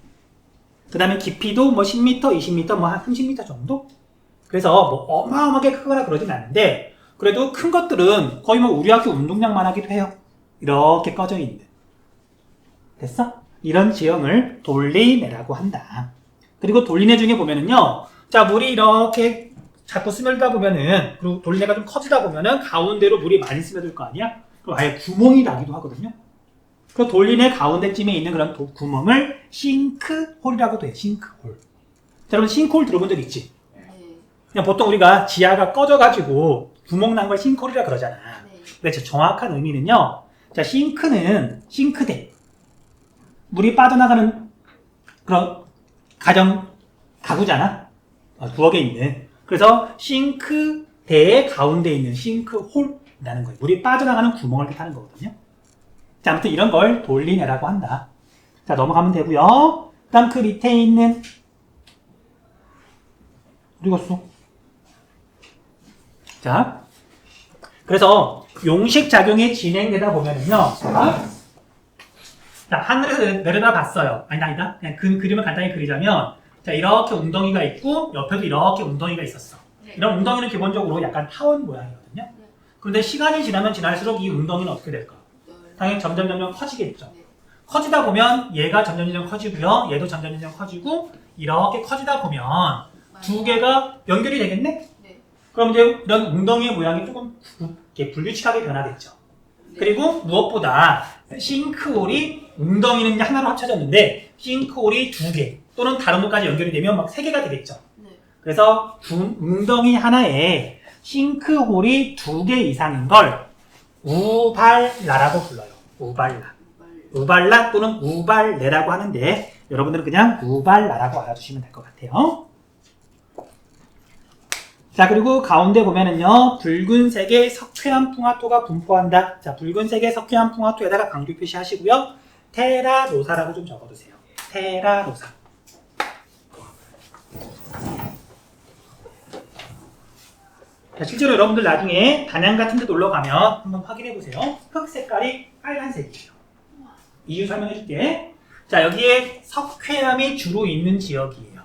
그 다음에 깊이도 뭐 10m, 20m, 뭐 한 30m 정도? 그래서 뭐 어마어마하게 크거나 그러진 않는데, 그래도 큰 것들은 거의 뭐 우리 학교 운동장만 하기도 해요. 이렇게 꺼져 있는. 됐어? 이런 지형을 돌리네라고 한다. 그리고 돌리네 중에 보면은요, 자, 물이 이렇게 자꾸 스며들다 보면은, 그리고 돌리네가 좀 커지다 보면은 가운데로 물이 많이 스며들 거 아니야? 그럼 아예 구멍이 나기도 하거든요. 그 돌리네 가운데쯤에 있는 그런 구멍을 싱크홀이라고도 해요. 싱크홀. 자, 여러분 싱크홀 들어본 적 있지? 네. 그냥 보통 우리가 지하가 꺼져가지고 구멍 난 걸 싱크홀이라 그러잖아. 네. 근데 정확한 의미는요. 자, 싱크는 싱크대. 물이 빠져나가는 그런 가구잖아. 부엌에 있는. 그래서 싱크대의 가운데 있는 싱크홀이라는 거예요. 물이 빠져나가는 구멍을 뜻하는 거거든요. 자, 아무튼 이런 걸 돌리네라고 한다. 자, 넘어가면 되고요. 그 다음 그 밑에 있는 어디 갔어? 자, 그래서 용식작용이 진행되다 보면은요. 자, 하늘에서 내려다 봤어요. 아니다. 그냥 그림을 간단히 그리자면 자, 이렇게 웅덩이가 있고 옆에도 이렇게 웅덩이가 있었어. 네. 이런 웅덩이는 기본적으로 약간 타원 모양이거든요. 그런데 시간이 지나면 지날수록 이 웅덩이는 어떻게 될까? 당연히 점점 커지겠죠. 네. 커지다 보면 얘가 점점 커지고요. 얘도 점점 커지고 이렇게 커지다 보면 두 개가 연결이 되겠네? 네. 그럼 이제 이런 웅덩이의 모양이 조금 이렇게 불규칙하게 변화됐죠. 네. 그리고 무엇보다 싱크홀이 웅덩이는 이제 하나로 합쳐졌는데 싱크홀이 두 개 또는 다른 곳까지 연결이 되면 막 세 개가 되겠죠. 네. 그래서 웅덩이 하나에 싱크홀이 두 개 이상인 걸 우발라라고 불러요. 우발라. 우발라 또는 우발레라고 하는데 여러분들은 그냥 우발라라고 알아두시면 될 것 같아요. 자, 그리고 가운데 보면은요, 붉은색의 석회암 풍화토가 분포한다. 자, 붉은색의 석회암 풍화토에다가 강조 표시하시고요. 테라로사라고 좀 적어두세요. 테라로사. 자, 실제로 여러분들 나중에 단양 같은 데 놀러 가면 한번 확인해 보세요. 흙 색깔이 빨간색이에요. 이유 설명해 줄게. 자, 여기에 석회암이 주로 있는 지역이에요.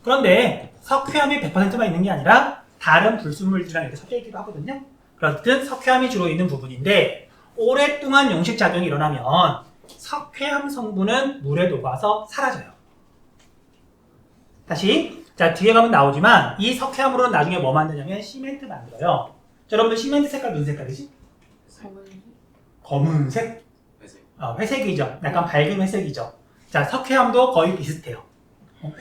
그런데 석회암이 100%만 있는 게 아니라 다른 불순물들이랑 이렇게 섞여 있기도 하거든요. 그렇든 석회암이 주로 있는 부분인데 오랫동안 용식작용이 일어나면 석회암 성분은 물에 녹아서 사라져요. 다시. 자, 뒤에 가면 나오지만 이 석회암으로는 나중에 뭐 만드냐면 시멘트 만들어요. 자, 여러분들 시멘트 색깔 무슨 색깔이지? 검은색? 회색. 회색이죠. 약간 밝은 회색이죠. 자, 석회암도 거의 비슷해요.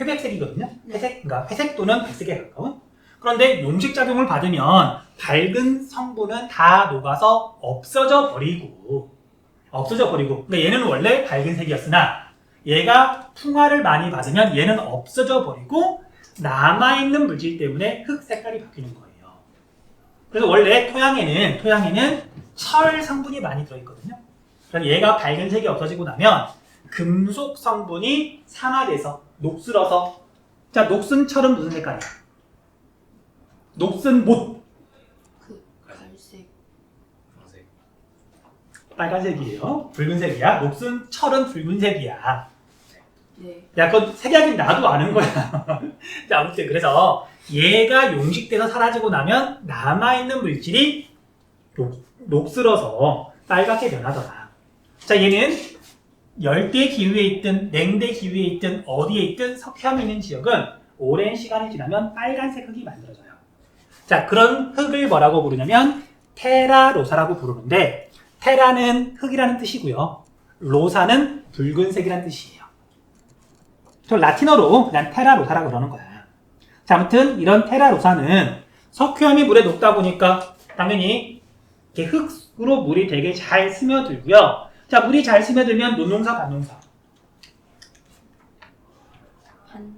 회백색이거든요. 회색, 그러니까 회색 또는 백색에 가까운. 그런데 용식작용을 받으면 밝은 성분은 다 녹아서 없어져 버리고. 그러니까 얘는 원래 밝은 색이었으나 얘가 풍화를 많이 받으면 얘는 없어져 버리고 남아있는 물질 때문에 흙 색깔이 바뀌는 거예요. 그래서 원래 토양에는 철 성분이 많이 들어있거든요. 그래서 얘가 밝은 색이 없어지고 나면 금속 성분이 산화돼서 녹슬어서. 자, 녹슨 철은 무슨 색깔이야? 녹슨 못 그 갈색. 보라색. 빨간색이에요. 붉은색이야. 녹슨 철은 붉은색이야. 네. 야, 그건 색약인 나도 아는 거야. 자, 아무튼 그래서 얘가 용식돼서 사라지고 나면 남아있는 물질이 녹슬어서 빨갛게 변하더라. 자, 얘는 열대 기후에 있든 냉대 기후에 있든 어디에 있든 석회암이 있는 지역은 오랜 시간이 지나면 빨간색 흙이 만들어져요. 자, 그런 흙을 뭐라고 부르냐면 테라로사라고 부르는데, 테라는 흙이라는 뜻이고요. 로사는 붉은색이라는 뜻이에요. 저 라틴어로 그냥 테라로사라고 그러는 거야. 자, 아무튼 이런 테라로사는 석회암이 물에 녹다 보니까 당연히 이렇게 흙으로 물이 되게 잘 스며들고요. 자, 물이 잘 스며들면 논농사, 반농사. 반.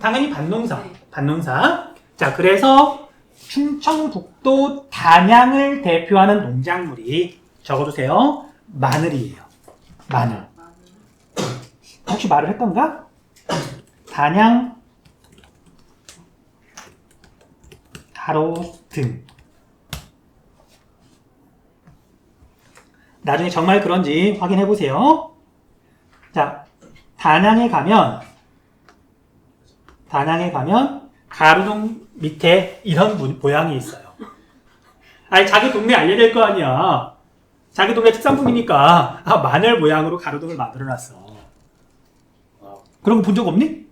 당연히 반농사. 네. 반농사. 자, 그래서 충청북도 단양을 대표하는 농작물이 적어주세요. 마늘이에요. 마늘. 마늘. 혹시 말을 했던가? 단양 가로등. 나중에 정말 그런지 확인해 보세요. 자, 단양에 가면 가로등 밑에 이런 모양이 있어요. 아니, 자기 동네 알려야 될 거 아니야. 자기 동네 특산품이니까 마늘 모양으로 가로등을 만들어놨어. 그런 거 본 적 없니?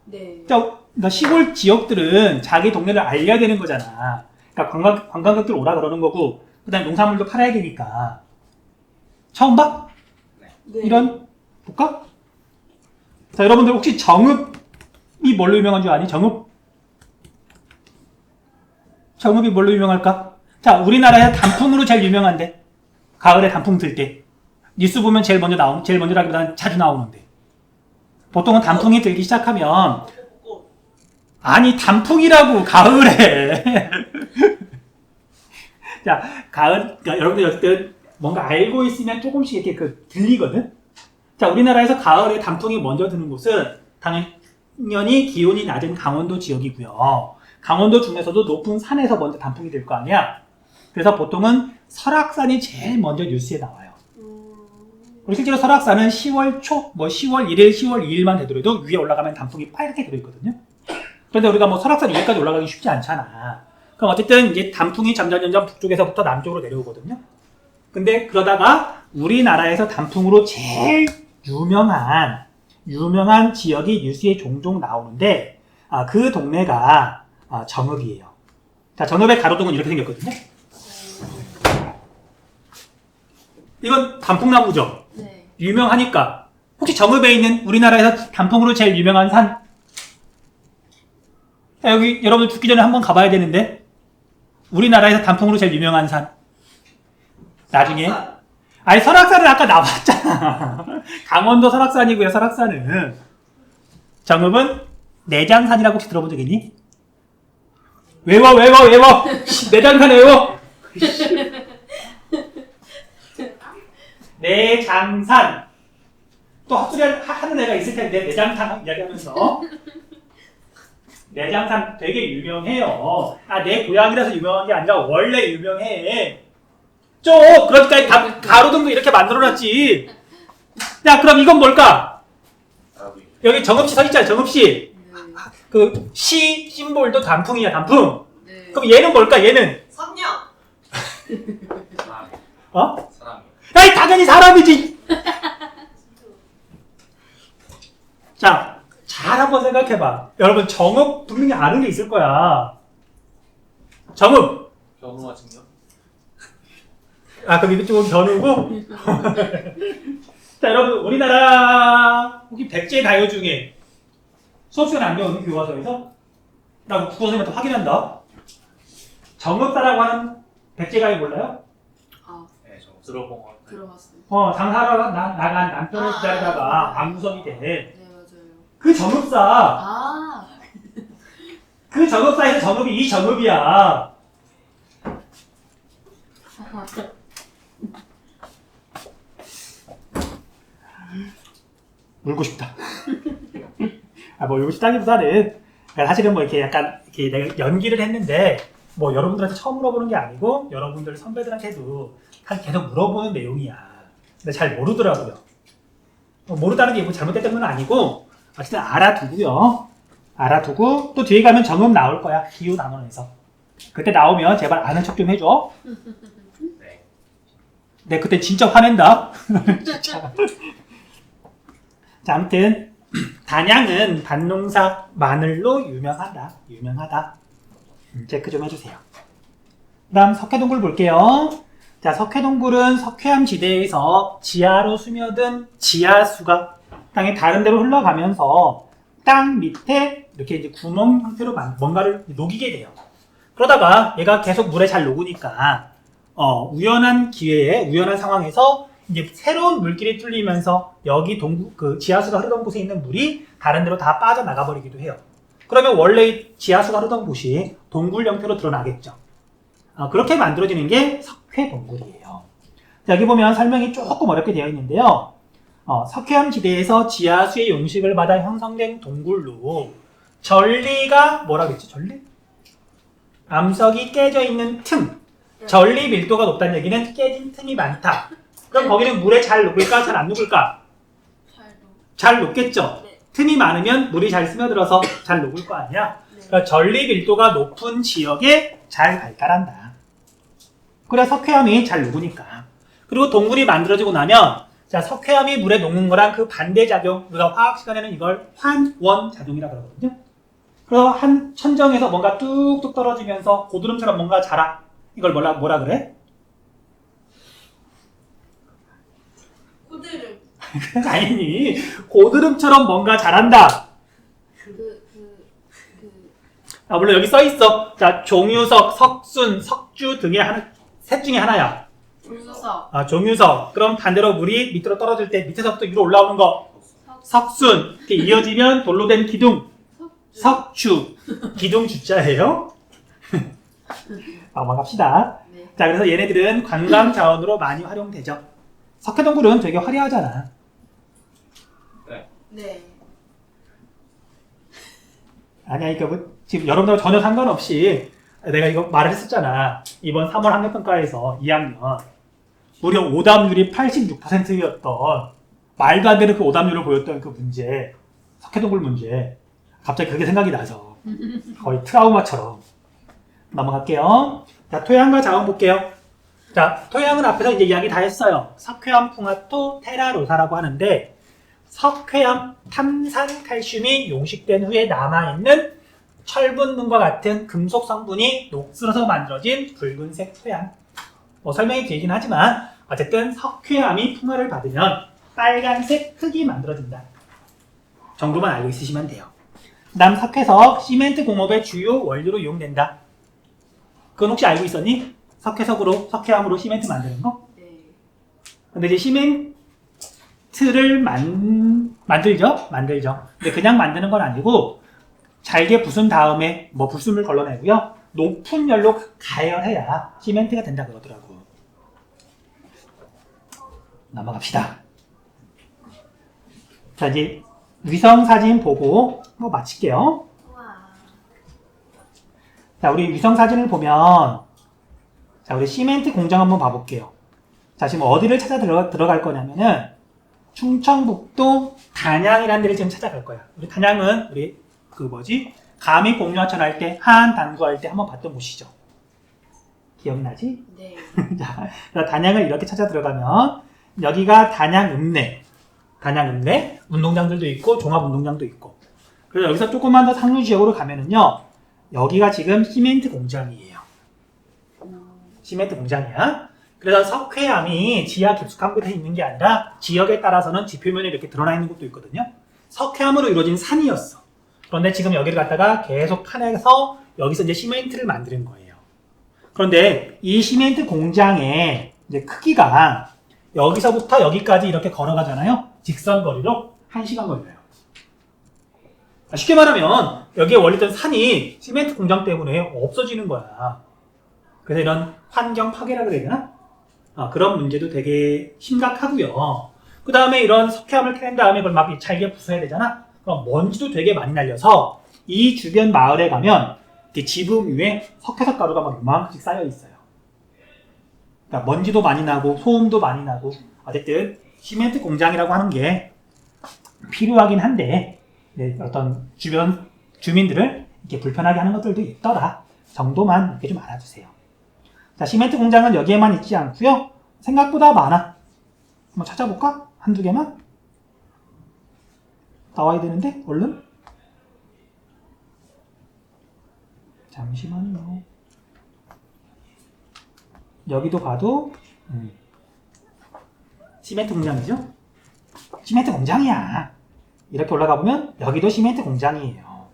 네. 자, 그러니까 시골 지역들은 자기 동네를 알려야 되는 거잖아. 그러니까 관광객들 오라 그러는 거고, 그 다음에 농산물도 팔아야 되니까. 처음 봐? 네. 이런, 볼까? 자, 여러분들 혹시 정읍이 뭘로 유명한 줄 아니? 정읍이 뭘로 유명할까? 자, 우리나라에 단풍으로 제일 유명한데. 가을에 단풍 들 때. 뉴스 보면 제일 먼저라기보다는 자주 나오는데. 보통은 단풍이 들기 시작하면, 아니, 단풍이라고, 가을에. 자, 가을, 그러니까 여러분들 어쨌든 뭔가 알고 있으면 조금씩 이렇게 들리거든? 자, 우리나라에서 가을에 단풍이 먼저 드는 곳은 당연히 기온이 낮은 강원도 지역이고요. 강원도 중에서도 높은 산에서 먼저 단풍이 들 거 아니야? 그래서 보통은 설악산이 제일 먼저 뉴스에 나와요. 그리고 실제로 설악산은 10월 초, 10월 1일, 10월 2일만 되더라도 위에 올라가면 단풍이 빨갛게 들어있거든요. 그런데 우리가 설악산 위에까지 올라가기 쉽지 않잖아. 그럼 어쨌든 이제 단풍이 점점 북쪽에서부터 남쪽으로 내려오거든요. 근데 그러다가 우리나라에서 단풍으로 제일 유명한 지역이 뉴스에 종종 나오는데, 그 동네가 정읍이에요. 자, 정읍의 가로등은 이렇게 생겼거든요. 이건 단풍나무죠. 네. 유명하니까. 혹시 정읍에 있는 우리나라에서 단풍으로 제일 유명한 산? 자, 여기 여러분들 죽기 전에 한번 가봐야 되는데, 우리나라에서 단풍으로 제일 유명한 산. 나중에. 아니, 설악산은 아까 나왔잖아. 강원도 설악산이고요, 설악산은. 정읍은 내장산이라고 혹시 들어본 적 있니? 외워! 내장산 외워! 내장산. 또 헛소리 하는 애가 있을 텐데, 내장산 이야기하면서. 내장산 되게 유명해요. 내 고향이라서 유명한 게 아니라 원래 유명해. 그러니까 가로등도 이렇게 만들어놨지. 야, 그럼 이건 뭘까? 여기 정읍시 서 있잖아, 정읍시. 네. 시 심볼도 단풍이야, 단풍. 네. 그럼 얘는 뭘까, 얘는? 선녀. 어? 사람이. 아이, 당연히 사람이지. 자, 잘 한번 생각해봐. 여러분, 정읍 분명히 아는 게 있을 거야. 정읍. 변호와 증명? 그럼 이쪽은 변우고. 자, 여러분, 우리나라 혹시 백제 가요 중에 수업 시간에 안 배우는 교과서에서? 나 국어 선생님한테 확인한다. 정읍사라고 하는 백제 가요 몰라요? 네, 저 들어본 것 같아요. 들어봤어요. 장사하러 나간 남편을 기다리다가 방구석이 돼. 네, 맞아요. 그 정읍사. 그 정읍사에서 정읍이 이 정읍이야. 울고 싶다. 뭐 울고 싶다기보다는 사실은 뭐 이렇게 약간 이렇게 내가 연기를 했는데 뭐 여러분들한테 처음 물어보는 게 아니고 여러분들 선배들한테도 계속 물어보는 내용이야. 근데 잘 모르더라고요. 모르다는 게 뭐 잘못됐던 건 아니고 어쨌든 알아두고요. 알아두고 또 뒤에 가면 정음 나올 거야. 기후 단원에서. 그때 나오면 제발 아는 척 좀 해줘. 네. 네, 그때 진짜 화낸다. 진짜. 자, 아무튼 단양은 밭농사 마늘로 유명하다. 체크 좀 해주세요. 그 다음 석회동굴 볼게요. 자, 석회동굴은 석회암 지대에서 지하로 스며든 지하수가 땅의 다른 데로 흘러가면서 땅 밑에 이렇게 이제 구멍 형태로 뭔가를 녹이게 돼요. 그러다가 얘가 계속 물에 잘 녹으니까 우연한 기회에 우연한 상황에서 이제 새로운 물길이 뚫리면서 여기 그 지하수가 흐르던 곳에 있는 물이 다른 데로 다 빠져나가 버리기도 해요. 그러면 원래 지하수가 흐르던 곳이 동굴 형태로 드러나겠죠. 그렇게 만들어지는 게 석회동굴이에요. 여기 보면 설명이 조금 어렵게 되어 있는데요. 석회암 지대에서 지하수의 용식을 받아 형성된 동굴로 전리가 뭐라고 했지? 전리? 암석이 깨져 있는 틈. 전리 밀도가 높다는 얘기는 깨진 틈이 많다. 그럼 거기는 물에 잘 녹을까? 잘 안 녹을까? 잘 녹겠죠? 네. 틈이 많으면 물이 잘 스며들어서 잘 녹을 거 아니야? 네. 그러니까 전리 밀도가 높은 지역에 잘 발달한다. 그래 석회암이 잘 녹으니까. 그리고 동굴이 만들어지고 나면 자 석회암이 물에 녹는 거랑 그 반대작용, 우리가 화학 시간에는 이걸 환원 작용이라고 그러거든요. 그래서 한 천정에서 뭔가 뚝뚝 떨어지면서 고드름처럼 뭔가 자라. 이걸 뭐라 그래? 고드름. 아니니 고드름처럼 뭔가 자란다. 물론 여기 써 있어. 자 종유석, 석순, 석주 등의 셋 중에 하나야. 종유석. 종유석. 그럼 반대로 물이 밑으로 떨어질 때 밑에서부터 위로 올라오는 거 석순. 이렇게 이어지면 돌로 된 기둥. 석주. 기둥 주자예요. 넘어갑시다. 네. 자 그래서 얘네들은 관광 자원으로 많이 활용되죠. 석회동굴은 되게 화려하잖아. 네. 아니야 이거 뭐 지금 여러분들 전혀 상관없이 내가 이거 말을 했었잖아. 이번 3월 학력평가에서 2학년 무려 오답률이 86%였던 말도 안 되는 그 오답률을 보였던 그 문제, 석회동굴 문제. 갑자기 그게 생각이 나서 거의 트라우마처럼. 넘어갈게요. 자, 토양과 자원 볼게요. 자, 토양은 앞에서 이제 이야기 다 했어요. 석회암, 풍화토, 테라로사라고 하는데 석회암, 탄산, 칼슘이 용식된 후에 남아있는 철분등과 같은 금속 성분이 녹슬어서 만들어진 붉은색 토양. 설명이 길긴 하지만 어쨌든 석회암이 풍화를 받으면 빨간색 흙이 만들어진다. 정도만 알고 있으시면 돼요. 그 다음 석회석, 시멘트 공업의 주요 원료로 이용된다. 그건 혹시 알고 있었니? 석회석으로, 석회암으로 시멘트 만드는 거? 네. 근데 이제 시멘트를 만들죠? 근데 그냥 만드는 건 아니고 잘게 부순 다음에 뭐 불순물 걸러내고요. 높은 열로 가열해야 시멘트가 된다 그러더라고. 넘어갑시다. 자, 이제 위성 사진 보고 마칠게요. 우와. 자, 우리 위성 사진을 보면 자, 우리 시멘트 공장 한번 봐볼게요. 자, 지금 어디를 찾아 들어갈 거냐면은 충청북도 단양이라는 데를 지금 찾아갈 거야. 우리 단양은 우리 감히 공유하천 할 때, 하안 단구할 때 한번 봤던 곳이죠. 기억나지? 네. 자, 단양을 이렇게 찾아 들어가면 여기가 단양읍내, 운동장들도 있고 종합운동장도 있고. 그래서 여기서 조금만 더 상류 지역으로 가면은요, 여기가 지금 시멘트 공장이에요. 시멘트 공장이야. 그래서 석회암이 지하 깊숙한 곳에 있는 게 아니라 지역에 따라서는 지표면에 이렇게 드러나 있는 곳도 있거든요. 석회암으로 이루어진 산이었어. 그런데 지금 여기를 갖다가 계속 파내서 여기서 이제 시멘트를 만드는 거예요. 그런데 이 시멘트 공장의 이제 크기가 여기서부터 여기까지 이렇게 걸어가잖아요. 직선 거리로 1시간 걸려요. 쉽게 말하면 여기에 원래 있던 산이 시멘트 공장 때문에 없어지는 거야. 그래서 이런 환경 파괴라 그래야 되나? 그런 문제도 되게 심각하고요. 그 다음에 이런 석회암을 캐낸 다음에 그걸 막 잘게 부숴야 되잖아. 그럼 먼지도 되게 많이 날려서 이 주변 마을에 가면 이렇게 지붕 위에 석회석 가루가 막 요만큼씩 쌓여 있어요. 그러니까 먼지도 많이 나고 소음도 많이 나고 어쨌든 시멘트 공장이라고 하는 게 필요하긴 한데 네, 어떤 주변 주민들을 이렇게 불편하게 하는 것들도 있더라 정도만 이렇게 좀 알아주세요. 자, 시멘트 공장은 여기에만 있지 않고요. 생각보다 많아. 한번 찾아볼까? 한두 개만? 나와야 되는데 얼른? 잠시만요. 여기도 봐도 시멘트 공장이죠? 시멘트 공장이야. 이렇게 올라가 보면 여기도 시멘트 공장이에요.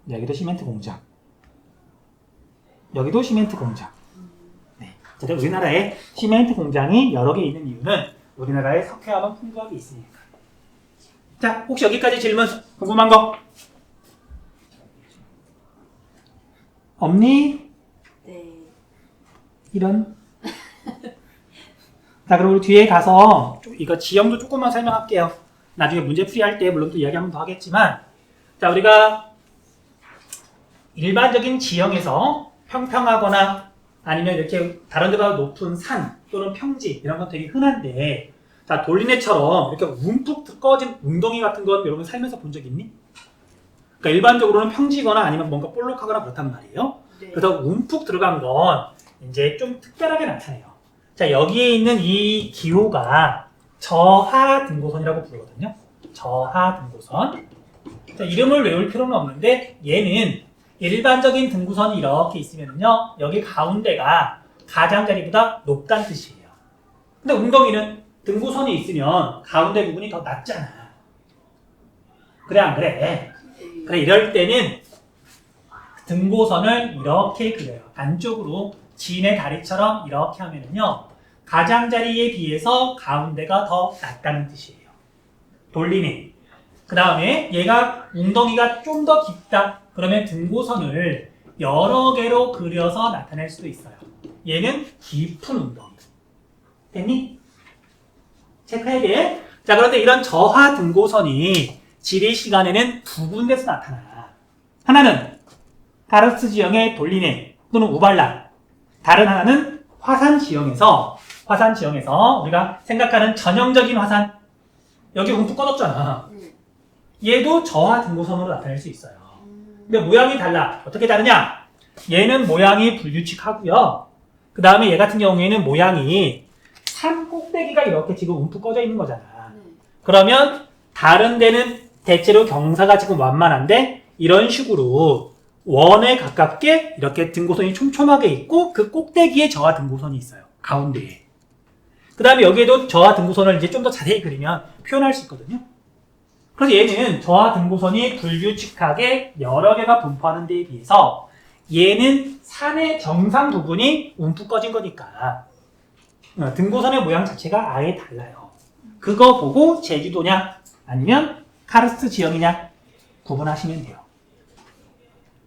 여기도 시멘트 공장. 여기도 시멘트 공장. 네. 우리나라에 시멘트 공장이 여러 개 있는 이유는 우리나라에 석회암은 풍부하게 있으니까. 자, 혹시 여기까지 질문 궁금한 거? 없니? 네. 이런. 자, 그럼 우리 뒤에 가서 이거 지형도 조금만 설명할게요. 나중에 문제 풀이할 때 물론 또 이야기 한 번 더 하겠지만, 자, 우리가 일반적인 지형에서 평평하거나 아니면 이렇게 다른 데보다 높은 산 또는 평지 이런 건 되게 흔한데, 자, 돌리네처럼 이렇게 움푹 꺼진 웅덩이 같은 건 여러분 살면서 본 적 있니? 그러니까 일반적으로는 평지거나 아니면 뭔가 볼록하거나 그렇단 말이에요. 네. 그래서 움푹 들어간 건 이제 좀 특별하게 나타내요. 자, 여기에 있는 이 기호가 저하 등고선이라고 부르거든요. 저하 등고선. 자, 이름을 외울 필요는 없는데 얘는 일반적인 등고선이 이렇게 있으면요, 여기 가운데가 가장자리보다 높다는 뜻이에요. 근데 웅덩이는 등고선이 있으면 가운데 부분이 더 낮잖아. 그래 안 그래? 그래, 이럴 때는 등고선을 이렇게 그려요. 안쪽으로 진의 다리처럼 이렇게 하면은요, 가장자리에 비해서 가운데가 더 낮다는 뜻이에요. 돌리네. 그 다음에 얘가 웅덩이가 좀 더 깊다. 그러면 등고선을 여러 개로 그려서 나타낼 수도 있어요. 얘는 깊은 웅덩이. 됐니? 체크해야 돼. 자, 그런데 이런 저하 등고선이 지리 시간에는 두 군데서 나타나. 하나는 가르스 지형의 돌리네 또는 우발라. 다른 하나는 화산 지형에서 우리가 생각하는 전형적인 화산. 여기 움푹 꺼졌잖아. 얘도 저하 등고선으로 나타낼 수 있어요. 근데 모양이 달라. 어떻게 다르냐? 얘는 모양이 불규칙하고요. 그 다음에 얘 같은 경우에는 모양이 산 꼭대기가 이렇게 지금 움푹 꺼져 있는 거잖아. 그러면 다른 데는 대체로 경사가 지금 완만한데 이런 식으로 원에 가깝게 이렇게 등고선이 촘촘하게 있고 그 꼭대기에 저하 등고선이 있어요. 가운데에. 그 다음에 여기에도 저하 등고선을 이제 좀 더 자세히 그리면 표현할 수 있거든요. 그래서 얘는 저하 등고선이 불규칙하게 여러 개가 분포하는 데에 비해서 얘는 산의 정상 부분이 움푹 꺼진 거니까 등고선의 모양 자체가 아예 달라요. 그거 보고 제주도냐 아니면 카르스트 지형이냐 구분하시면 돼요.